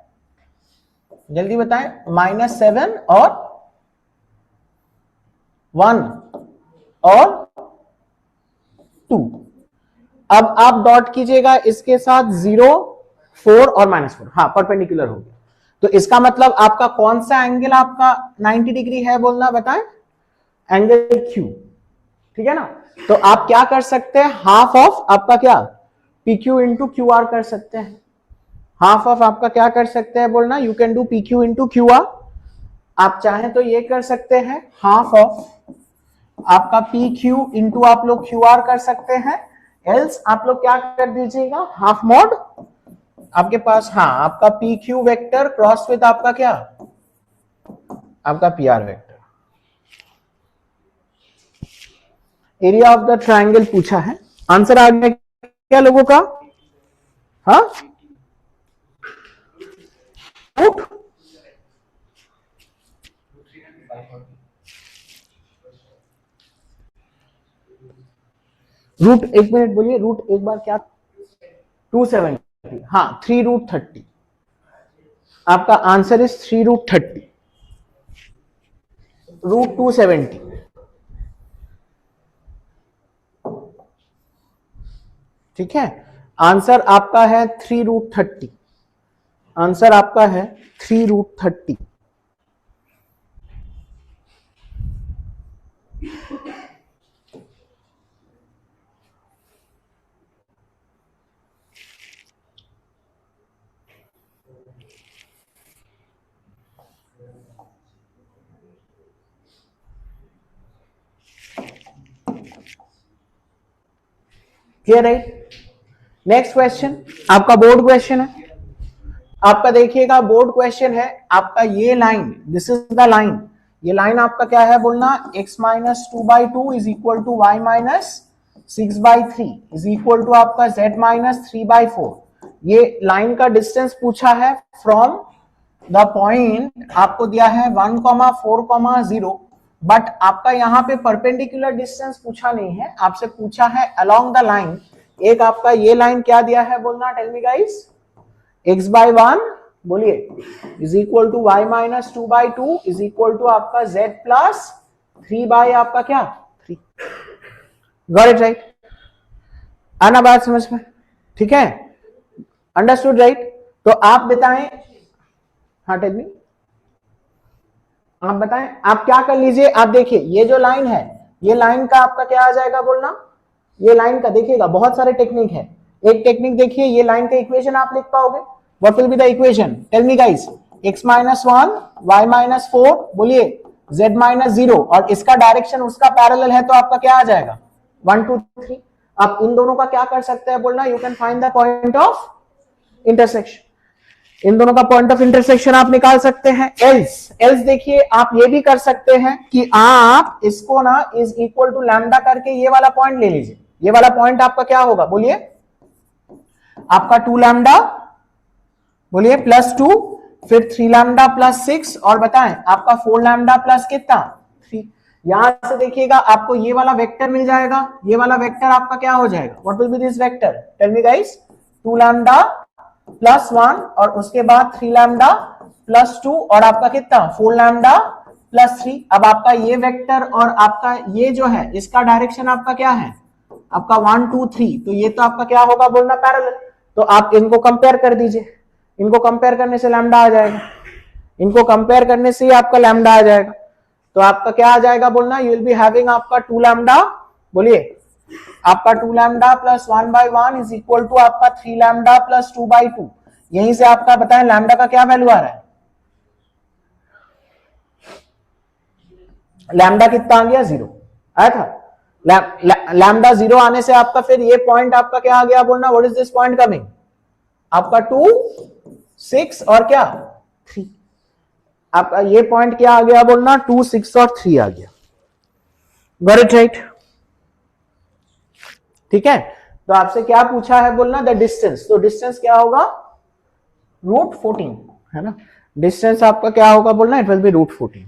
जल्दी बताएं? -7 और 1 और 2। अब आप डॉट कीजिएगा इसके साथ 0 4 और -4। हाँ परपेंडिकुलर हो गया। तो इसका मतलब आपका कौन सा एंगल आपका 90 डिग्री है बोलना बताएं? Angle Q. ठीक है ना? तो आप क्या कर सकते हैं, हाफ ऑफ आपका क्या P Q into Q R कर सकते हैं। हाफ ऑफ आपका क्या कर सकते हैं बोलना, you can do P Q into Q R. आप चाहें तो ये कर सकते हैं, हाफ ऑफ आपका पी क्यू इंटू आप लोग क्यू आर कर सकते हैं। एल्स आप लोग क्या कर दीजिएगा, हाफ मॉड आपके पास, हाँ आपका P Q vector cross with आपका क्या, आपका P are vector. Area of the triangle पूछा है, आंसर आ गया क्या लोगों का? हाँ रूट, एक मिनट बोलिए, रूट एक बार क्या, 270, हाँ 3√30, आपका आंसर इज 3√30, √270। ठीक है, आंसर आपका है 3√30, आंसर आपका है 3√30। Clear right. नेक्स्ट क्वेश्चन आपका बोर्ड क्वेश्चन है, आपका देखिएगा बोर्ड क्वेश्चन है आपका, ये line, this is the line, ये लाइन आपका क्या है बोलना, x minus 2/2 is equal to y minus 6/3 is equal to आपका z माइनस 3/4। ये लाइन का डिस्टेंस पूछा है फ्रॉम द पॉइंट, आपको दिया है 1,4,0, बट आपका यहाँ पे परपेंडिकुलर डिस्टेंस पूछा नहीं है, आपसे पूछा है अलोंग द लाइन। एक आपका ये लाइन क्या दिया है बोलना, टेल मी गाइस, x/1 बोलिए is equal to y minus 2/2 is equal to आपका z प्लस 3 आपका क्या 3। गॉट इट राइट, आना बात समझ में, ठीक है, अंडरस्टूड राइट। तो आप बताएं, हाँ टेल मी, आप बताएं, आप क्या कर लीजिए, आप देखिए ये जो लाइन है, ये लाइन का आपका क्या आ जाएगा बोलना, ये लाइन का देखिएगा बहुत सारे टेक्निक है, एक टेक्निक देखिए, ये लाइन का इक्वेशन आप लिख पाओगे, what will be the equation, tell me guys, x minus 1 y minus 4 बोलिए z माइनस 0, और इसका डायरेक्शन उसका पैरेलल है तो आपका क्या आ जाएगा 1 2 3। आप इन दोनों का क्या कर सकते हैं बोलना, you can find the point of intersection, इन दोनों का पॉइंट ऑफ इंटरसेक्शन आप निकाल सकते हैं। एल्स, एल्स देखिए आप ये भी कर सकते हैं कि आप इसको ना इज इक्वल टू लैम्डा करके ये वाला पॉइंट ले लीजिए, ये वाला पॉइंट आपका क्या होगा बोलिए, आपका 2 लैम्डा बोलिए प्लस 2, फिर 3 लैम्डा प्लस 6, और बताएं आपका 4 लैम्डा प्लस कितना 3। यहां से देखिएगा आपको ये वाला वेक्टर मिल जाएगा, ये वाला वेक्टर आपका क्या हो जाएगा, what will be this vector, tell me guys, 2 lambda plus 1 और उसके बाद 3 लैम्डा प्लस 2 और आपका कितना 4 लैम्डा प्लस 3। अब आपका ये वेक्टर और आपका ये जो है इसका डायरेक्शन आपका क्या है, आपका 1 2 3, तो ये तो आपका क्या होगा बोलना पैरेलल, तो आप इनको कंपेयर कर दीजिए, इनको कंपेयर करने से लैम्डा आ जाएगा, इनको कंपेयर करने से ही आपका लैम्डा आ जाएगा, तो आपका क्या आ जाएगा बोलना, यू विल बी हैविंग आपका 2 लैम्डा बोलिए, आपका 2 lambda plus 1/1 is equal to आपका 3 लैम्डा प्लस 2/2। यहीं से आपका बताएं लैम्डा का क्या वैल्यू आ रहा है, लैम्डा कितना आ गया 0 आया था, लैम्डा 0 आने से आपका फिर ये पॉइंट आपका क्या आ गया बोलना, what is this point coming, आपका 2 6 और क्या 3, आपका ये पॉइंट क्या आ गया बोलना 2 6 और 3 आ गया, गॉट इट राइट। ठीक है, तो आपसे क्या पूछा है बोलना द डिस्टेंस, तो डिस्टेंस क्या होगा √14 है ना, डिस्टेंस आपका क्या होगा बोलना, it will be √14।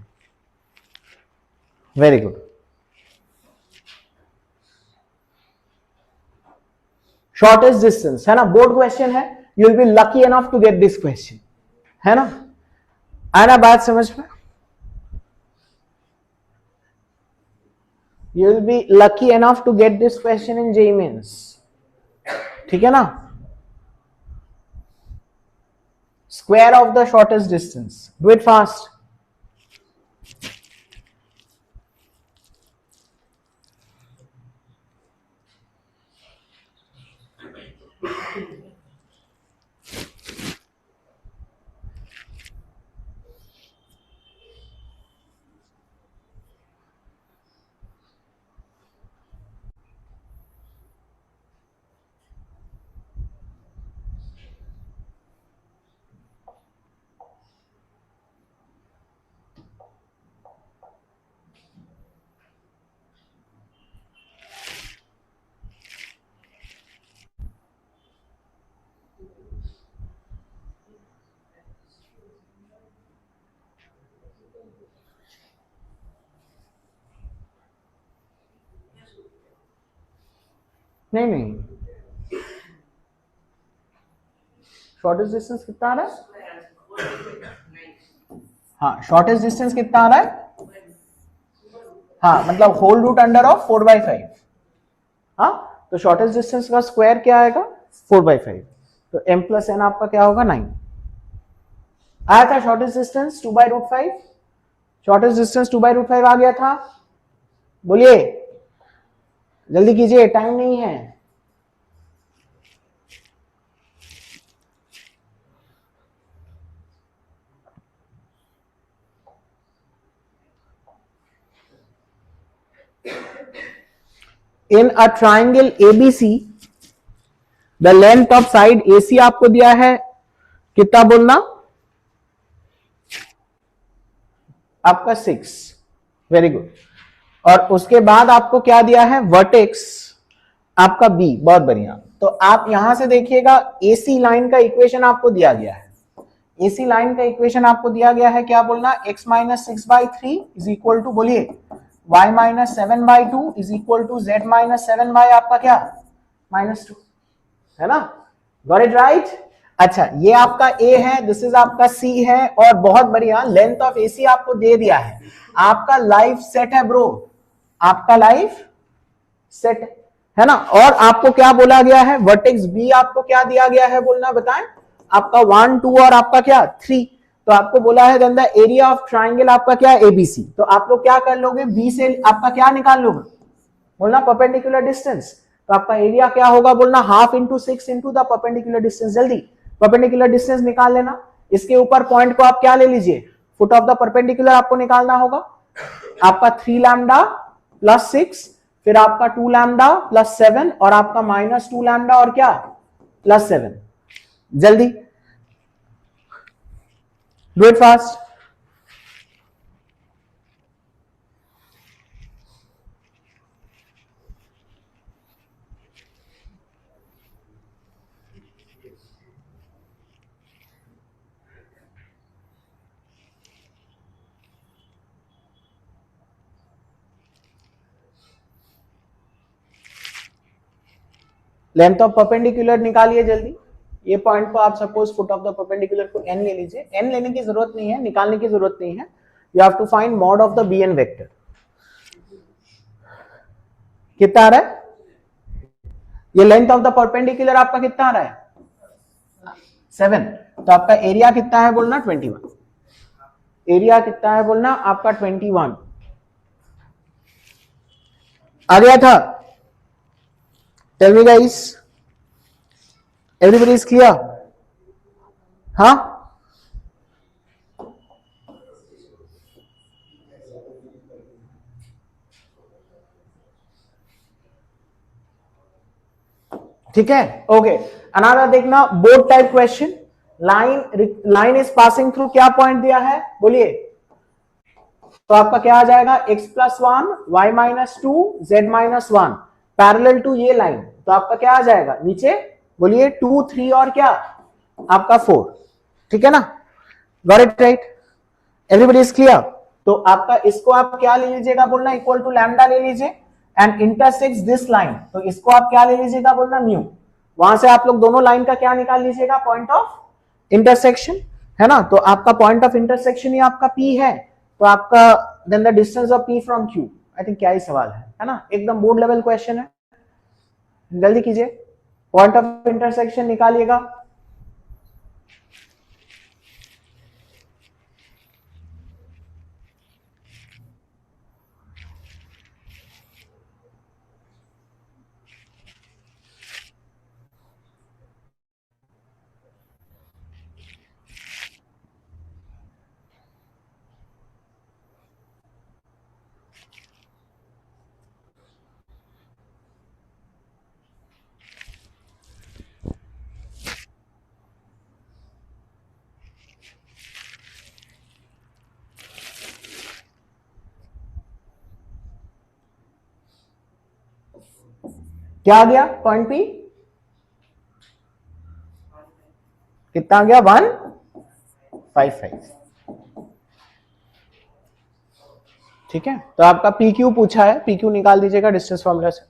Very good, shortest distance है ना, बोर्ड क्वेश्चन है, you will be lucky enough to get this question, है ना, आना बात समझ में, you will be lucky enough to get this question in JEE Mains, ठीक है ना, square of the shortest distance, do it fast। नहीं नहीं, शॉर्टेस्ट डिस्टेंस कितना आ रहा है? हाँ, शॉर्टेस्ट डिस्टेंस कितना आ रहा है? हाँ, मतलब होल रूट अंडर ऑफ 4/5। हाँ, तो शॉर्टेस्ट डिस्टेंस का स्क्वायर क्या आएगा? 4/5। तो m प्लस n आपका क्या होगा? 9 आया था। शॉर्टेस्ट डिस्टेंस 2/√5, शॉर्टेस्ट डिस्टेंस 2/√5 आ गया था। बोलिए, जल्दी कीजिए, टाइम नहीं है। In a triangle ABC the length of side AC आपको दिया है कितना बोलना? आपका 6। Very good. और उसके बाद आपको क्या दिया है? वर्टेक्स आपका B। बहुत बढ़िया। तो आप यहां से देखिएगा, AC लाइन का इक्वेशन आपको दिया गया है। AC लाइन का इक्वेशन आपको दिया गया है, क्या बोलना? x minus 6/3 is equal to, बोलिए, y minus 7/2 is equal to z minus 7 आपका क्या? -2, है ना? Got it right? अच्छा, ये आपका A है, दिस इज आपका C है, और बहुत बढ़िया, लेंथ ऑफ AC आपको दे दिया है। आपका लाइफ सेट है ब्रो, आपका लाइफ सेट है ना? और आपको क्या बोला गया है? वर्टेक्स B आपको क्या दिया गया है बोलना, बताएं? आपका 1, 2 और आपका क्या? 3। तो आपको बोला है then the area of triangle आपका क्या? ABC। तो आप लोग क्या कर लोगे? B से आपका क्या निकाल लोगे बोलना? Perpendicular distance. तो आपका एरिया क्या होगा बोलना? Half into 6 into the perpendicular distance. जल्दी परपेंडिकुलर डिस्टेंस निकाल लेना। इसके ऊपर पॉइंट को आप क्या ले लीजिए? फुट ऑफ द परपेंडिकुलर आपको निकालना होगा। आपका 3 लैम्डा प्लस 6, फिर आपका 2 लैम्डा प्लस 7, और आपका -2 लैम्डा और क्या? प्लस 7। जल्दी do it fast. Length of perpendicular निकालिए जल्दी। ये पॉइंट को आप suppose foot of the perpendicular को n ले लीजिए। n लेने की जरूरत नहीं है, निकालने की जरूरत नहीं है। You have to find mod of the bn vector. कितना आ रहा है? ये लेंथ ऑफ द परपेंडिकुलर आपका कितना आ रहा है? 7। तो आपका एरिया कितना है बोलना? 21। एरिया कितना है बोलना? आपका 21 आ गया था। Tell me guys, everybody is clear? हाँ, ठीक है, ओके। अनादर देखना, board type question. Line is passing through क्या पॉइंट दिया है बोलिए? तो आपका क्या आ जाएगा? x plus 1, y minus 2, z minus 1 parallel to ये लाइन। तो आपका क्या आ जाएगा नीचे? बोलिए 2, 3 और क्या? आपका 4। ठीक है ना? Got it right? Everybody is clear? तो आपका इसको आप क्या ले लीजिएगा बोलना? इक्वल टू लैम्डा ले लीजिए एंड इंटरसेक्ट्स दिस लाइन। तो इसको आप क्या ले लीजिएगा बोलना? न्यू। वहां से आप लोग दोनों लाइन का क्या निकाल लीजिएगा? पॉइंट ऑफ इंटरसेक्शन, है ना? तो आपका पॉइंट ऑफ इंटरसेक्शन ही आपका P है। तो आपका then the distance of P from Q। I think क्या ही सवाल है ना? एकदम बोर्ड लेवल क्वेश्चन है, जल्दी कीजिए। पॉइंट ऑफ इंटरसेक्शन निकालिएगा। क्या आ गया पॉइंट P? कितना आ गया? 155। ठीक है, तो आपका PQ पूछा है, PQ निकाल दीजिएगा डिस्टेंस फॉर्मूला से।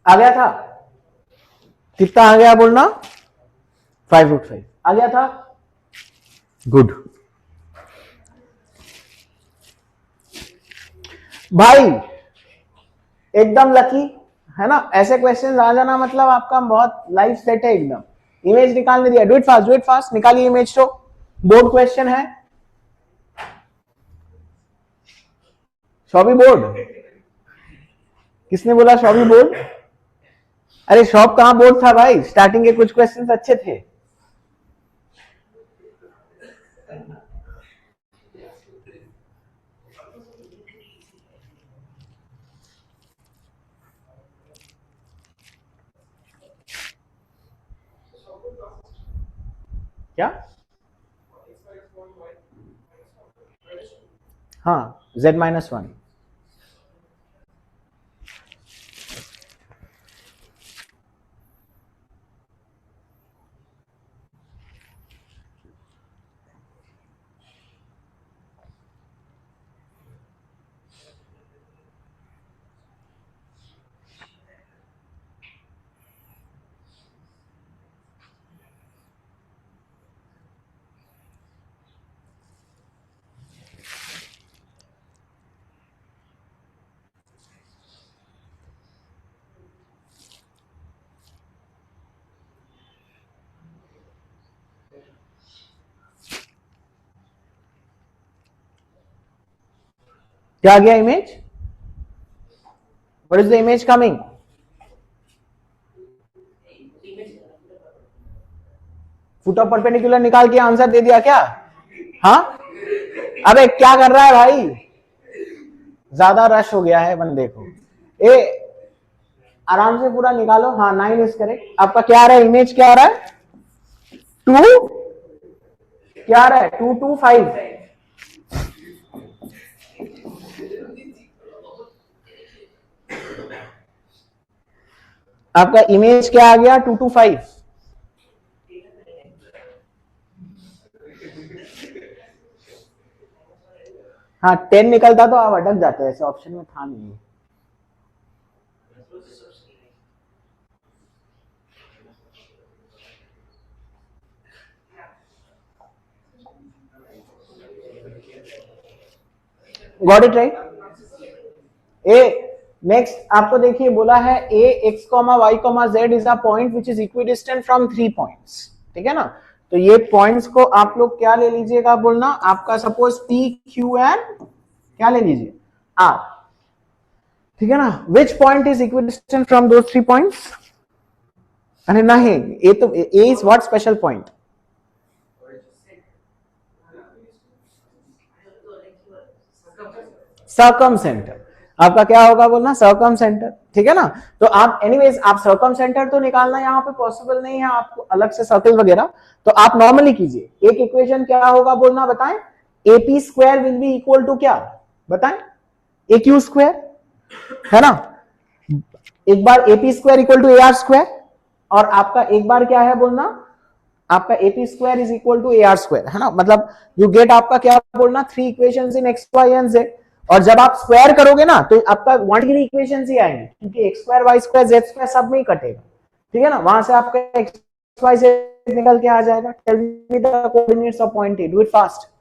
आ गया था? कितना आ गया बोलना? 5√5 आ गया था। गुड भाई, एकदम लकी है ना। ऐसे क्वेश्चन आ जाना मतलब आपका बहुत लाइफ सेट है एकदम। इमेज निकालने दिया, डू इट फास्ट, निकालिए इमेज। तो बोर्ड क्वेश्चन है, शॉपी बोर्ड। किसने बोला शॉपी बोर्ड? अरे शॉप कहां बोर्ड था भाई, स्टार्टिंग के कुछ क्वेश्चंस अच्छे थे। क्या? हाँ, Z-1। क्या आ गया image? What is the image coming? Foot of perpendicular निकाल के आंसर दे दिया क्या? हाँ, अबे क्या कर रहा है भाई, ज्यादा रश हो गया है बंदे को। ए आराम से पूरा निकालो। हाँ, 9 इज करेक्ट। आपका क्या आ रहा है, इमेज क्या आ रहा है? 2 क्या आ रहा है? 225। आपका इमेज क्या आ गया? 225। हाँ, 10 निकलता तो आप अटक जाते, ऐसे ऑप्शन में था नहीं। Got it right. ए नेक्स्ट आपको देखिए बोला है ए x comma y comma z is a point which is equidistant from 3 points. ठीक है ना, तो ये पॉइंट्स को आप लोग क्या ले लीजिएगा बोलना, आपका सपोज पी क्यू एंड क्या ले लीजिए, आर। ठीक है ना, which point is equidistant from दो 3 पॉइंट्स? अरे नहीं, ए तो ए is what special point? Circumcentre. आपका क्या होगा बोलना, सर्कम सेंटर। ठीक है ना, तो आप एनीवेज आप सर्कम सेंटर तो निकालना यहाँ पे पॉसिबल नहीं है आपको, अलग से सर्कल वगैरह। तो आप नॉर्मली कीजिए। एक इक्वेशन क्या होगा बोलना, बताएं। AP square will be equal to क्या, बताएं? ए क्यू स्क्वायर, है ना। एक बार AP square equal to A R square, और आपका एक बार क्या है बोलना, आपका AP square is equal to A R square, है ना। मतलब यू गेट आपका क्या बोलना, 3 equations in x y and z. और जब आप स्क्वायर करोगे ना तो आपका 1 डिग्री इक्वेशन ही आएंगे, क्योंकि x square y square z square सब में ही कटेगा। ठीक है ना, वहां से आपका एक्स वाई जेड निकल के आ जाएगा। Tell me the coordinates of point A, do it fast.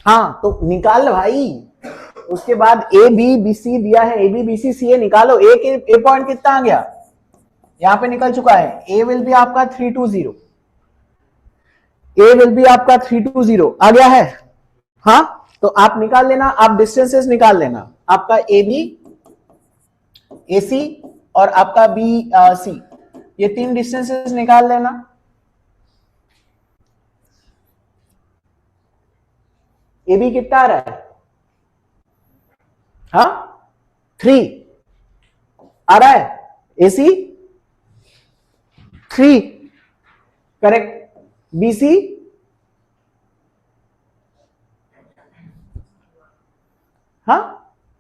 हाँ तो निकाल भाई, उसके बाद ए बी बी सी दिया है, ए बी बी सी सी ए निकालो। ए पॉइंट कितना आ गया, यहां पे निकल चुका है, ए विल बी आपका 320, ए विल बी आपका 320 आ गया है। हाँ तो आप निकाल लेना, आप डिस्टेंसेस निकाल लेना, आपका ए बी ए सी और आपका बी सी, ये 3 डिस्टेंसेस निकाल लेना। ए बी कितना आ रहा है, हाँ 3 आ रहा है, ए सी 3 करेक्ट, बी सी हाँ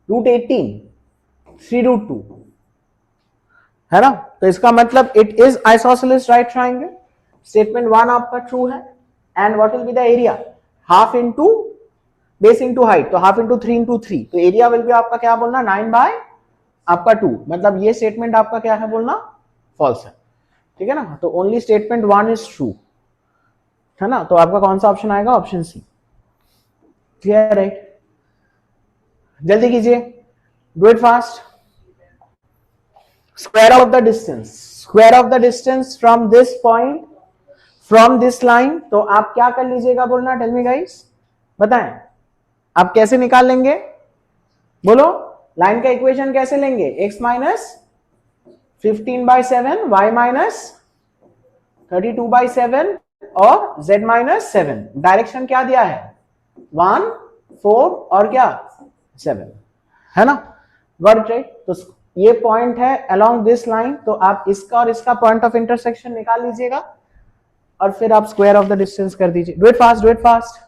√18 3√2 है ना। तो इसका मतलब it is isosceles right triangle. Statement 1 आपका ट्रू है। And what will be the area, half into base into height, तो हाफ इंटू 3 इंटू 3, तो एरिया विल बी आपका क्या बोलना 9/2, मतलब ये स्टेटमेंट आपका क्या है बोलना फॉल्स है, ठीक है ना। तो ओनली स्टेटमेंट 1 इज ट्रू है ना। तो आपका कौन सा ऑप्शन आएगा, ऑप्शन सी। क्लियर राइट, जल्दी कीजिए, do it fast. Square of the distance, square of the distance from this point from this line, तो आप क्या कर लीजिएगा बोलना, टेल मी गाइस, बताएं आप कैसे निकाल लेंगे, बोलो लाइन का इक्वेशन कैसे लेंगे, x माइनस 15/7, y माइनस 32/7 और z माइनस 7, डायरेक्शन क्या दिया है 1 4 और क्या 7 है ना, वर्ड राइट। तो ये पॉइंट है अलोंग दिस लाइन, तो आप इसका और इसका पॉइंट ऑफ इंटरसेक्शन निकाल लीजिएगा और फिर आप स्क्वायर ऑफ द डिस्टेंस कर दीजिए। Do it fast, do it fast.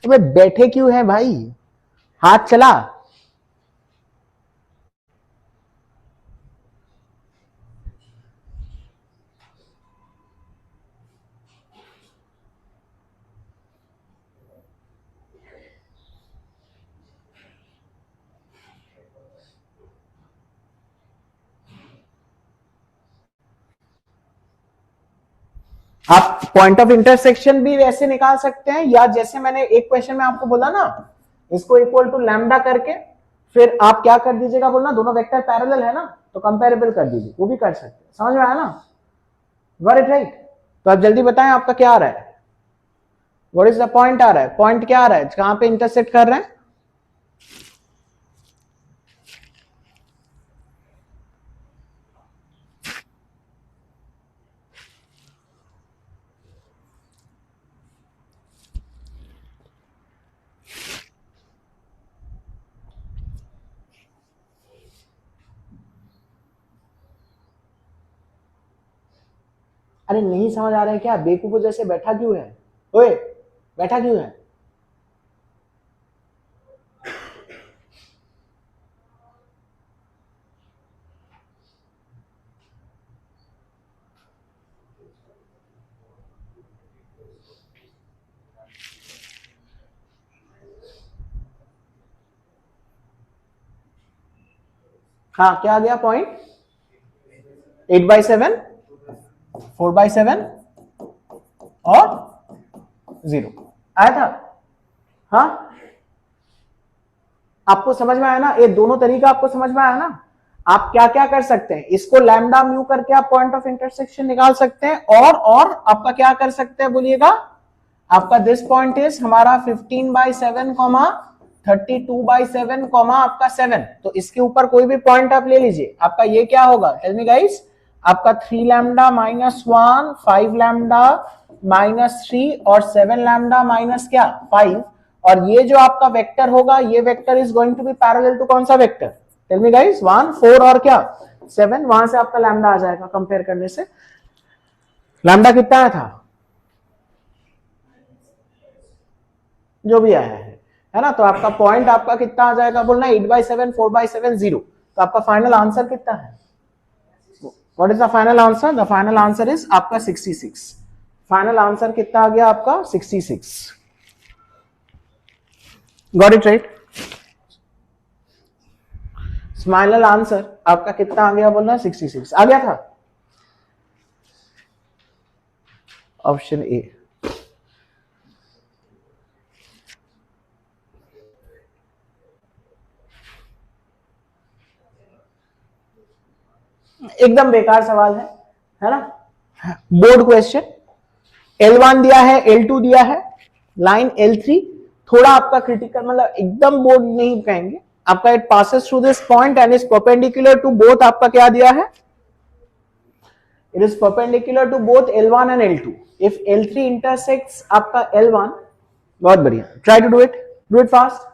अबे बैठे क्यों है भाई, हाथ चला। आप पॉइंट ऑफ इंटरसेक्शन भी वैसे निकाल सकते हैं, या जैसे मैंने एक क्वेश्चन में आपको बोला ना, इसको इक्वल टू लैम्डा करके फिर आप क्या कर दीजिएगा बोलना, दोनों वेक्टर पैरेलल है ना तो कंपेरेबल कर दीजिए, वो भी कर सकते हैं, समझ में आया ना, गॉट इट राइट। तो आप जल्दी बताएं आपका क्या आ रहा है, व्हाट इज द पॉइंट आ रहा है, पॉइंट क्या आ रहा है, कहां पे इंटरसेक्ट कर रहे हैं। अरे नहीं समझ आ रहा है क्या, बेवकूफों जैसे बैठा क्यों है, ओए बैठा क्यों है। हाँ क्या आ गया पॉइंट, 8/7 4/7 और 0 आया था। हाँ आपको समझ में आया ना, ये दोनों तरीका आपको समझ में आया ना। आप क्या क्या कर सकते हैं, इसको लैम्डा म्यू करके आप पॉइंट ऑफ इंटरसेक्शन निकाल सकते हैं, और आपका क्या कर सकते हैं बोलिएगा, आपका दिस पॉइंट इज हमारा 15/7 32/7 आपका 7, तो इसके ऊपर कोई भी पॉइंट आप ले लीजिए, आपका ये क्या होगा टेल मी गाइस, आपका 3 लैम्डा -1 5 लैम्डा -3 और 7 लैम्डा माइनस क्या 5, और ये जो आपका वेक्टर होगा, ये vector is going to be parallel to कौन सा वेक्टर? टेल मी गाइस, 1 4 और क्या 7, वहां से आपका लैम्डा आ जाएगा कंपेयर करने से। लैम्डा कितना आया था? जो भी आया है ना? तो आपका पॉइंट आपका कितना आ जाएगा बोलना, 8/7 4/7 0। तो आपका फाइनल आंसर कितना है? What is the final answer? The final answer is आपका 66। फाइनल आंसर कितना आ गया आपका? 66। Got it right? Final answer आपका कितना आ गया बोलना? 66 आ गया था। Option A. एकदम बेकार सवाल है ना? Board question. L1 दिया है, L2 दिया है, लाइन L3 थोड़ा आपका क्रिटिकल, मतलब एकदम बोर्ड नहीं कहेंगे आपका। It passes through this point and is perpendicular to both. आपका क्या दिया है? It is perpendicular to both L1 and L2 if L3 intersects आपका L1। बहुत बढ़िया, try to do it fast.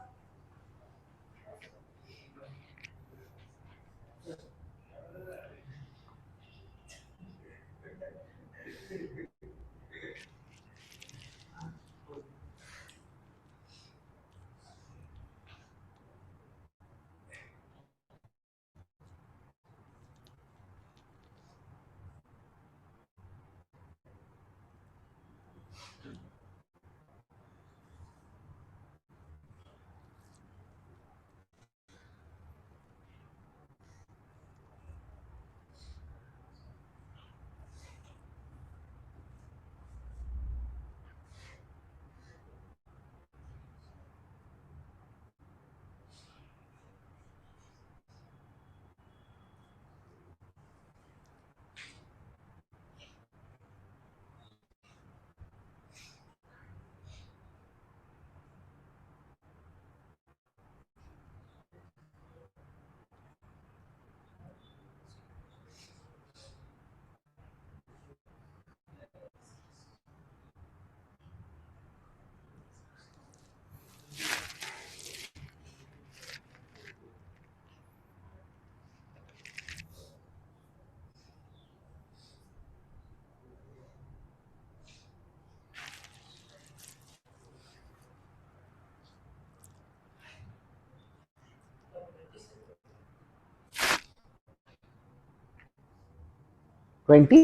Twenty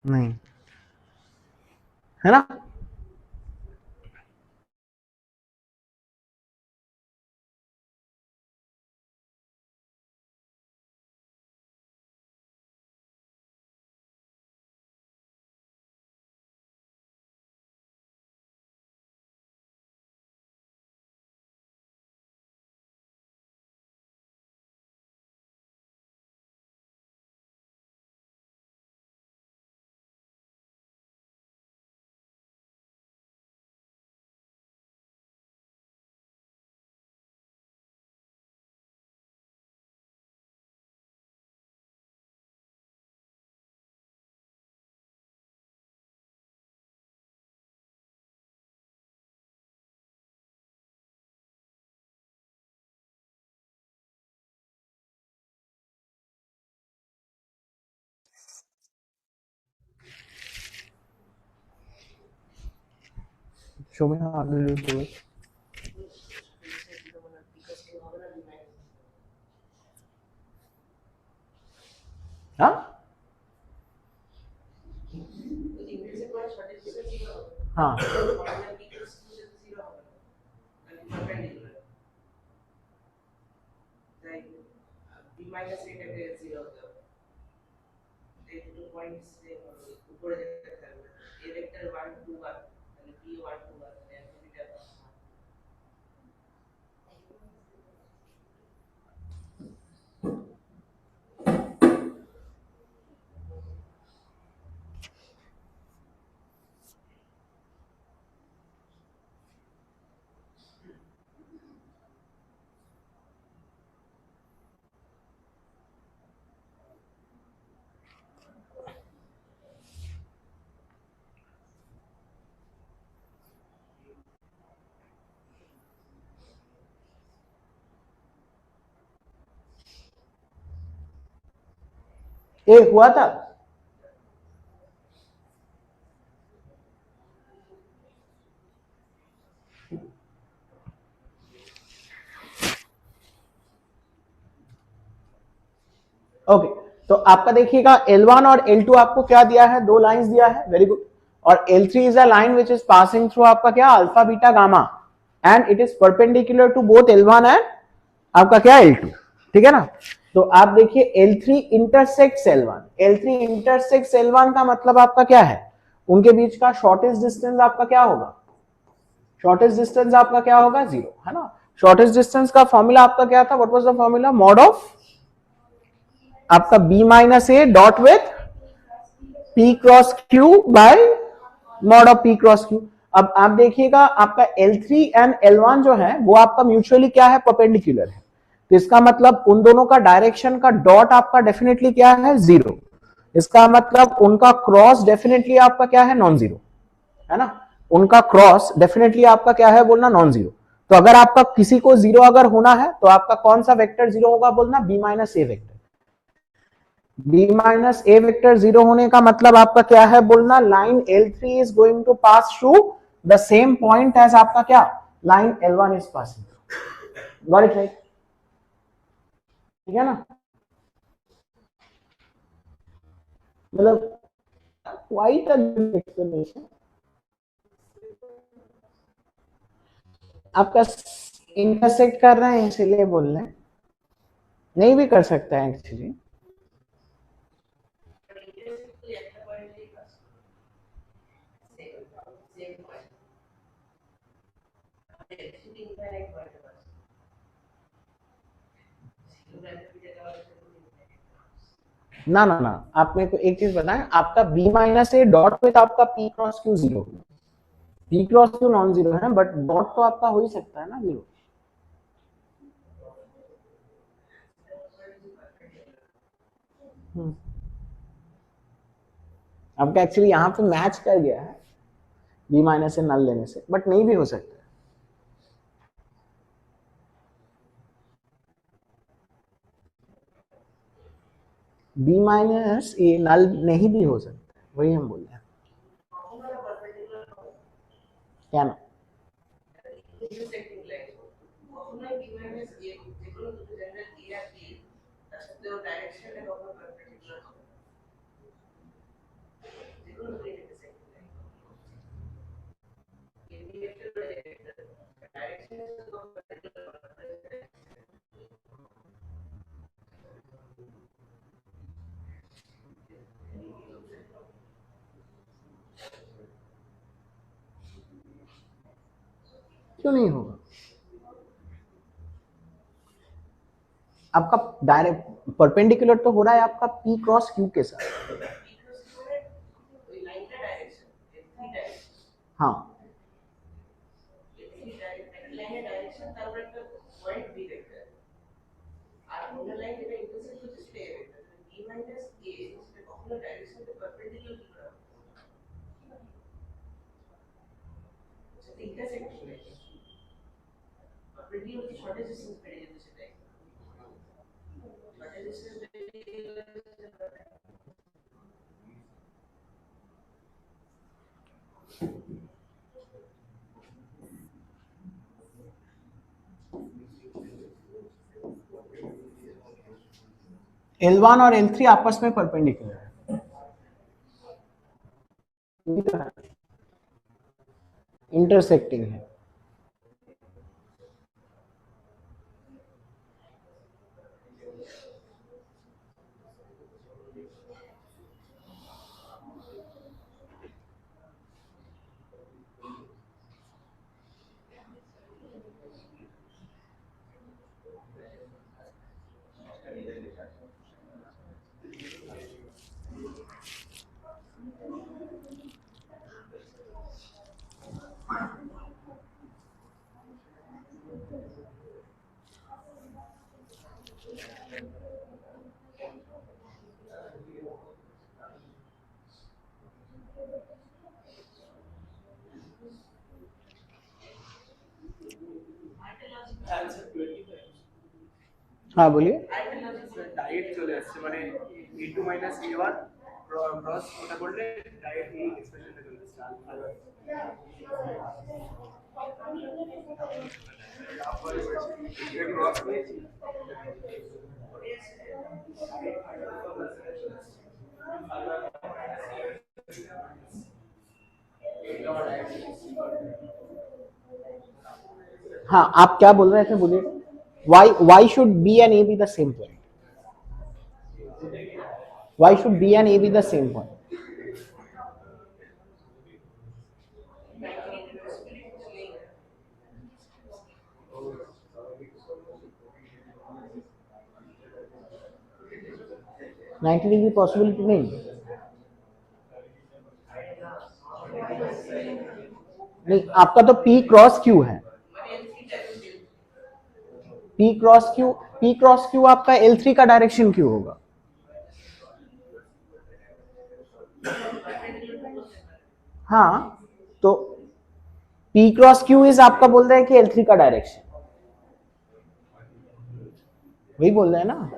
नहीं है ना? Show me how to do it. हाँ हाँ ए हुआ था? ओके तो आपका देखिएगा L1 और L2 आपको क्या दिया है, दो लाइंस दिया है, वेरी गुड। और L3 is a line which is passing through आपका क्या, alpha beta gamma, and it is perpendicular to both L1 and आपका क्या L2, ठीक है ना। तो आप देखिए L3 intersects L1, L3 intersects L1 का मतलब आपका क्या है, उनके बीच का शॉर्टेस्ट डिस्टेंस आपका क्या होगा, शॉर्टेस्ट डिस्टेंस आपका क्या होगा, जीरो, है ना। शॉर्टेस्ट डिस्टेंस का फॉर्मूला आपका क्या था, what was the formula, mod of आपका b minus A dot with p cross q bye mod of p cross q। अब आप देखिएगा आपका L3 एंड L1 जो है वो आपका म्यूचुअली क्या है, परपेंडिकुलर है, तो इसका मतलब उन दोनों का डायरेक्शन का डॉट आपका डेफिनेटली क्या है, जीरो। इसका मतलब उनका क्रॉस डेफिनेटली आपका क्या है, नॉन जीरो, है ना। उनका क्रॉस डेफिनेटली आपका क्या है बोलना, नॉन जीरो। तो अगर आपका किसी को जीरो अगर होना है तो आपका कौन सा वेक्टर जीरो होगा बोलना, B minus A vector. B minus A vector zero होने का मतलब आपका क्या है बोलना, line L3 is going to pass through the same point as आपका क्या, line L1 is passing through, got it right, ठीक है ना। मतलब क्वाइट अ गुड एक्सप्लेनेशन आपका, इंटरसेक्ट कर रहे हैं इसलिए बोल रहे हैं, नहीं भी कर सकता है एक्चुअली। ना ना ना, आप मेरे को एक चीज बताएं, आपका B minus A dot with आपका P cross Q zero, P cross Q non zero है, बट डॉट तो आपका हो ही सकता है ना जीरो। आपका एक्चुअली यहाँ पे मैच कर गया है बी माइनस से नल लेने से, बट नहीं भी हो सकता है। बी माइनस ये नल नहीं भी हो सकता है, वही हम बोल रहे हैं, क्या ना। क्यों नहीं होगा, आपका डायरेक्ट परपेंडिकुलर तो हो रहा है आपका पी क्रॉस क्यू के साथ। हाँ L1 और L3 आपस में परपेंडिकुलर है, इंटरसेक्टिंग है। हाँ बोलिए। ডাইরেক্ট চলে আসছে মানে A2 minus A1 cross ওটা করলে ডাইরেক্ট এই এক্সপ্রেশনটা চলে আসছে ক্রস করেছি हाँ, आप क्या बोल रहे थे, बोलिए। Why should B and A be the same point? Why should B and A be the same point? Ninety degree possibility नहीं, आपका तो P क्रॉस Q है। P क्रॉस Q आपका L3 का डायरेक्शन क्यों होगा? हाँ, तो P क्रॉस Q इज आपका बोल रहे हैं कि L3 का डायरेक्शन, वही बोल रहे हैं ना।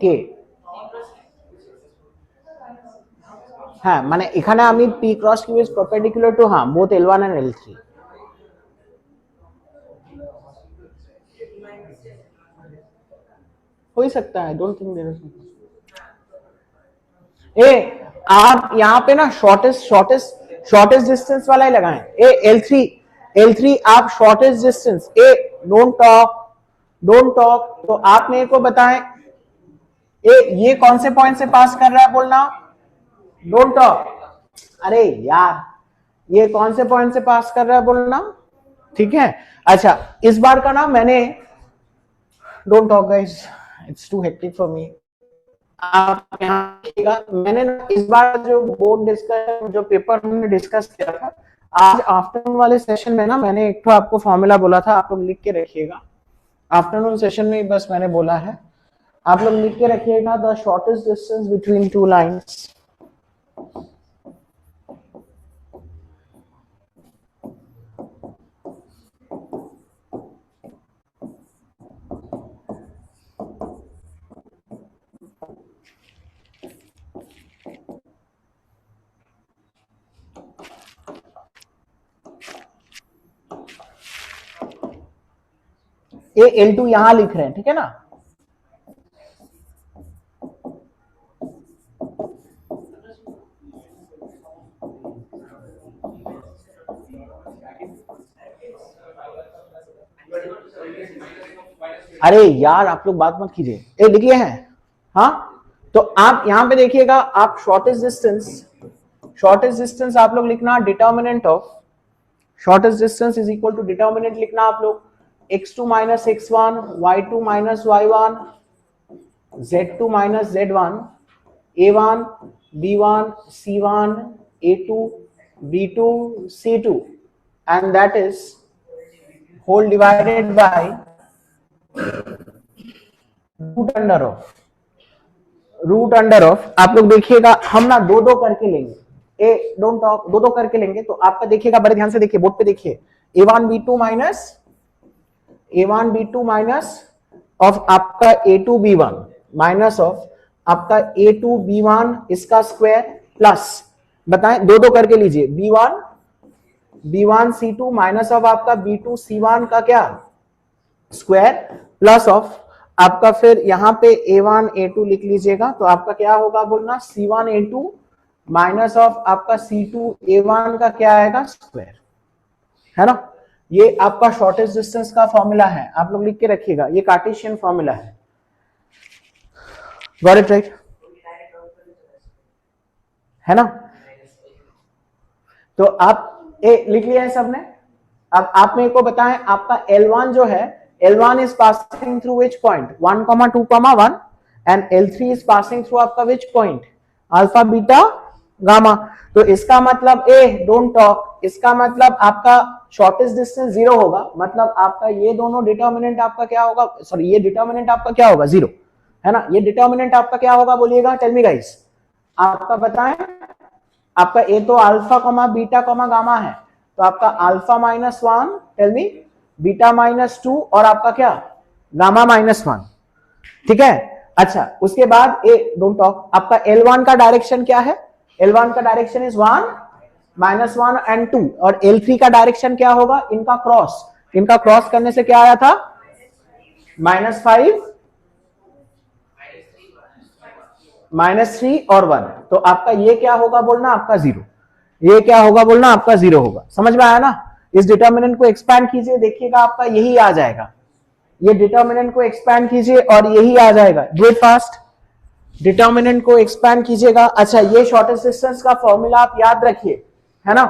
के হ্যাঁ, মানে এখানে আমি P cross Q is perpendicular to both L1 and L3। हो ही सकता है, डोंट थिंक देयर इज। आप यहाँ पे ना शॉर्टेस्ट डिस्टेंस वाला ही लगाएं। L3 आप शॉर्टेस्ट डिस्टेंस। Don't talk. तो आप मेरे को बताएं, ये कौन से पॉइंट से पास कर रहा है, बोलना। Don't talk. अरे यार, ये कौन से पॉइंट से पास कर रहा है, बोलना। ठीक है, अच्छा, इस बार का ना मैंने, don't talk guys, it's too hectic for me. आप यहाँ देखिएगा, मैंने ना इस बार जो बोर्ड डिस्कस, जो पेपर हमने डिस्कस किया था, आज आफ्टरनून वाले सेशन में ना मैंने एक तो आपको फॉर्मूला बोला था, आप लोग लिख के रखिएगा। आफ्टरनून सेशन में बस मैंने बोला है, आप लोग लिख के रखिएगा, the shortest distance between two lines ये L2 यहां लिख रहे हैं, ठीक है ना। अरे यार, आप लोग बात मत कीजिए, ये लिख लिए हैं। हाँ, तो आप यहां पे देखिएगा, आप शॉर्टेस्ट डिस्टेंस आप लोग लिखना, determinant of shortest distance is equal to determinant लिखना आप लोग, x2 minus x1, y2 minus y1, z2 minus z1, a1, b1, c1, a2, b2, c2, and that is whole divided by root under of आप लोग देखिएगा, हम ना दो करके लेंगे, डोंट टॉक, दो करके लेंगे। तो आपका देखिएगा, बड़े ध्यान से देखिए, बोर्ड पे देखिए, a1 b2 माइनस ऑफ आपका a2 b1 माइनस ऑफ आपका a2 b1 इसका स्क्वायर प्लस, बताएं, दो करके लीजिए, b1 c2 माइनस ऑफ आपका b2 c1 का क्या स्क्वायर प्लस ऑफ आपका, फिर यहां पे a1 a2 लिख लीजिएगा, तो आपका क्या होगा, बोलना, c1 a2 माइनस ऑफ आपका c2 a1 का क्या आएगा, स्क्वायर, है ना। ये आपका शॉर्टेस्ट डिस्टेंस का फॉर्मूला है, आप लोग लिख के रखिएगा, ये कार्टेशियन फॉर्मूला है। गॉट इट राइट, है ना। तो आप लिख लिया है सबने। अब आप मेरे को बताएं, आपका L1 जो है, L1 is passing through which point, 1, 2, 1, and L3 is passing through आपका which point, alpha, beta, gamma. तो इसका मतलब ए डोंट टॉक, इसका मतलब आपका शॉर्टेस्ट डिस्टेंस 0 होगा, मतलब आपका ये दोनों डिटर्मिनेंट आपका क्या होगा, सॉरी ये डिटर्मिनेंट आपका क्या होगा 0, है ना। ये डिटर्मिनेंट आपका क्या होगा बोलिएगा, टेल मी गाइस, आपका बताएं। आपका ए तो alpha comma beta comma gamma है, तो आपका अल्फा -1, टेल मी, बीटा -2 और आपका क्या, गामा -1, ठीक है। अच्छा उसके बाद ए डोंट टॉक, आपका L1 का डायरेक्शन क्या है, L1 का डायरेक्शन इज 1 -1 एंड 2, और L3 का डायरेक्शन क्या होगा, इनका क्रॉस, इनका क्रॉस करने से क्या आया था, -5 -3 और 1, तो आपका ये क्या होगा बोलना, आपका 0, ये क्या होगा बोलना, आपका 0 होगा। समझ में आया ना। इस डिटर्मिनेंट को एक्सपैंड कीजिए, देखिएगा आपका यही आ जाएगा, ये डिटर्मिनेंट को एक्सपैंड कीजिए और यही आ जाएगा, डू इट फास्ट। डिटर्मिनेंट को एक्सपैंड कीजिएगा। अच्छा ये शॉर्टेस्ट डिस्टेंस का फॉर्मूला आप याद रखिए, है ना,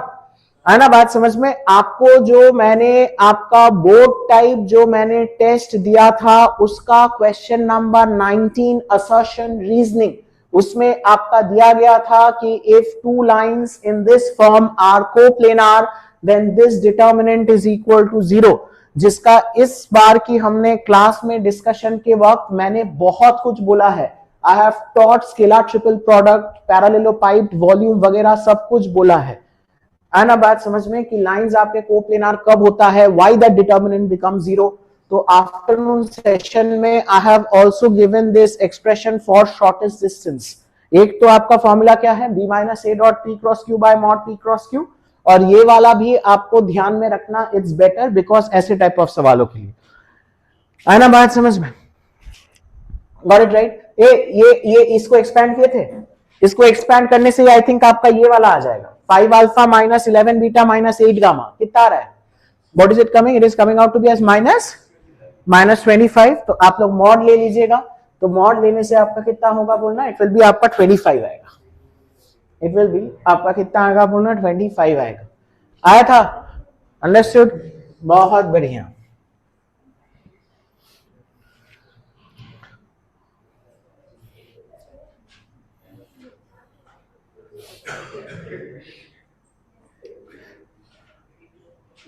है ना बात समझ में आपको। जो मैंने आपका बोर्ड टाइप जो मैंने टेस्ट दिया था उसका क्वेश्चन नंबर 19 असर्शन रीजनिंग, उसमें आपका दिया गया था कि if two lines in this form are coplanar then this determinant is equal to 0, जिसका इस बार की हमने क्लास में डिस्कशन के वक्त मैंने बहुत कुछ बोला है। I have taught scalar triple product, parallelepiped volume वगैरह सब कुछ बोला है ना बात समझ में, कि लाइंस आपके कोप्लेनार कब होता है, व्हाई दैट डिटर्मिनेंट बिकम 0। तो आफ्टरनून सेशन में I have also given this expression for shortest distance. एक तो आपका फॉर्मूला क्या है, b minus A dot P cross Q by mod P cross Q, और ये वाला भी आपको ध्यान में रखना, इट्स बेटर बिकॉज ऐसे टाइप ऑफ सवालों के लिए, है ना बात समझ में, गॉट इट राइट। ये इसको एक्सपैंड किए थे, इसको एक्सपैंड करने से आई थिंक आपका ये वाला आ जाएगा, 5 alpha minus 11 beta minus 8 gamma, कितना आ रहा है, what is it coming, it is coming out to be as -25। तो आप लोग मॉड ले लीजिएगा, तो मॉड लेने से आपका कितना होगा बोलना, इट विल बी आपका 25 आएगा, इट विल बी आपका कितना आएगा बोलना, 25 आएगा। आया था, अंडरस्टूड, बहुत बढ़िया।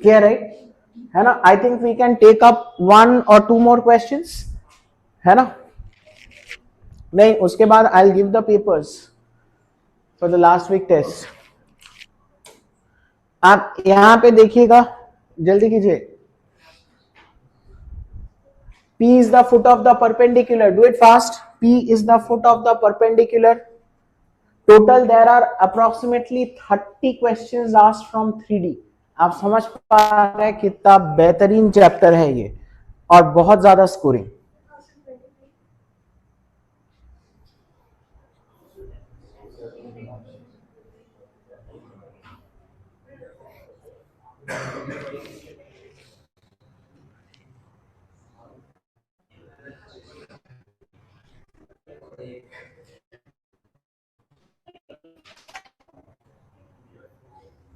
क्लियर राइट, है ना। I think we can take up 1 और 2 मोर क्वेश्चंस, है ना। नहीं उसके बाद I give the papers for the last week test. आप यहां पे देखिएगा, जल्दी कीजिए। P is the foot of the perpendicular, do it fast. P is the foot of the perpendicular. Total there are approximately 30 questions asked from 3D. आप समझ पा रहे हैं कितना बेहतरीन चैप्टर है ये, और बहुत ज्यादा स्कोरिंग।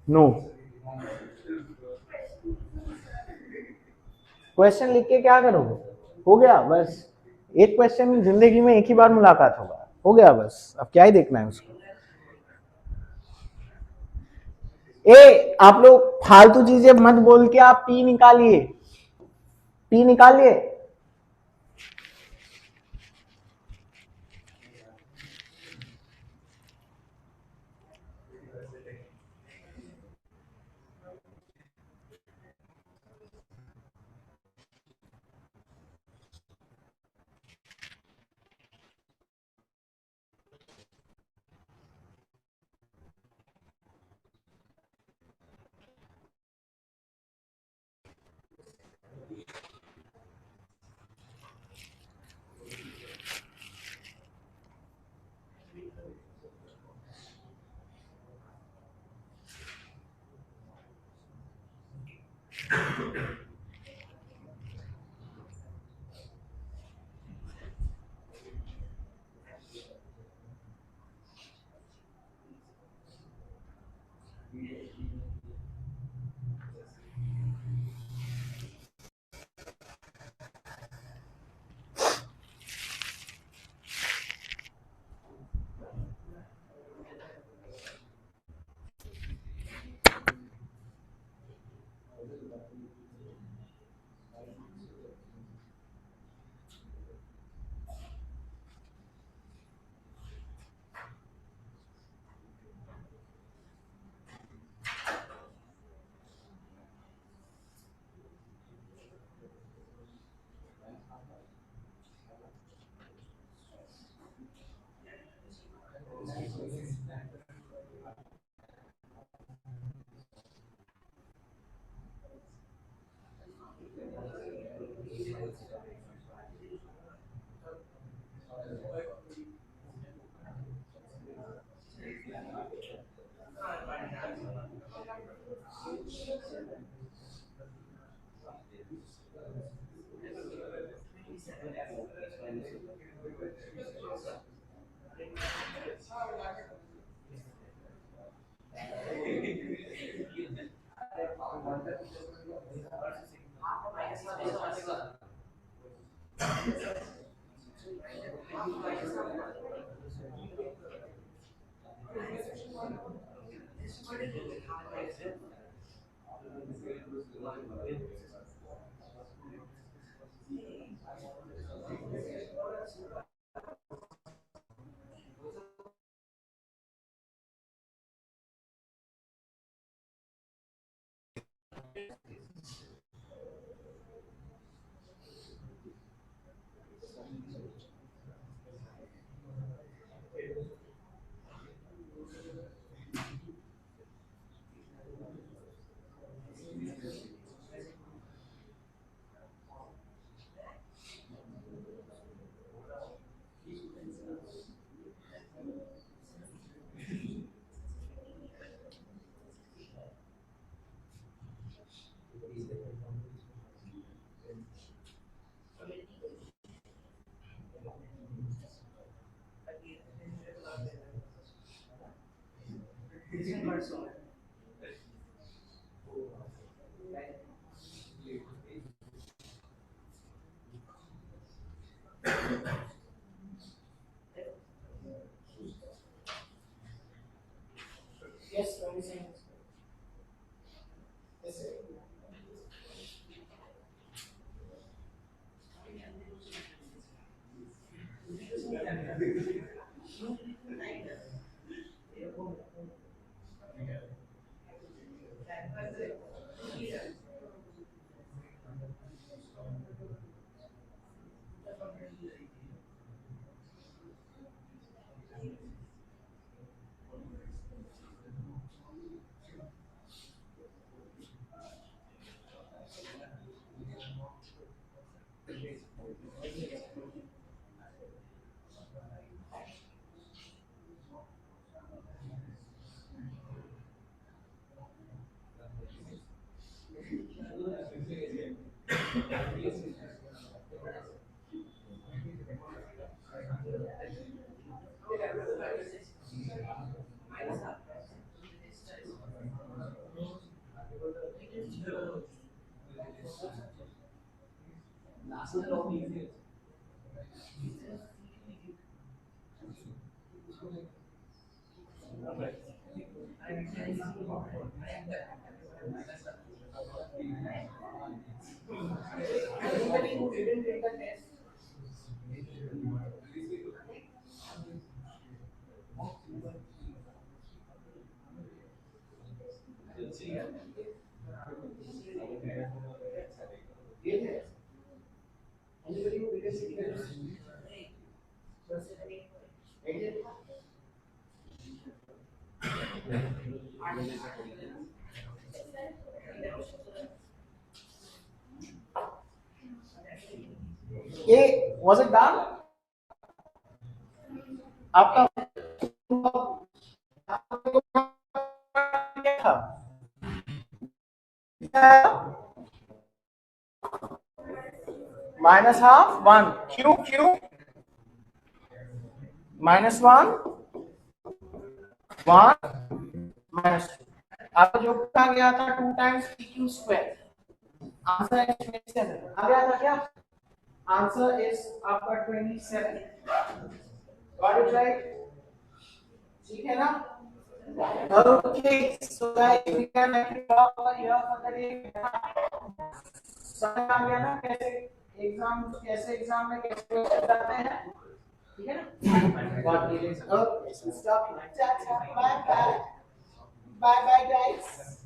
नो क्वेश्चन लिख के क्या करोगे, हो गया बस, एक क्वेश्चन जिंदगी में एक ही बार मुलाकात होगा, हो गया बस, अब क्या ही देखना है उसको। ए आप लोग फालतू चीजें मत बोल के आप पी निकालिए, पी निकालिए। Yes, 20 seconds. Yes, sir. Anybody who didn't take the test? Anybody who didn't take the test? A, was it done? आपका क्या था? Minus half 1 q minus 1 minus 2. आपका जो कहा गया था 2 times pq square. आंसर है 27. आ गया था क्या? आंसर इज आपका 27. Got it right? ठीक है ना? Okay, so guys, we can actually talk over here for the day. समझ आ गया ना कैसे एग्जाम में कैसे क्वेश्चन जाते हैं? ठीक है ना? Got it. Okay, so stop. Bye bye. Bye bye guys.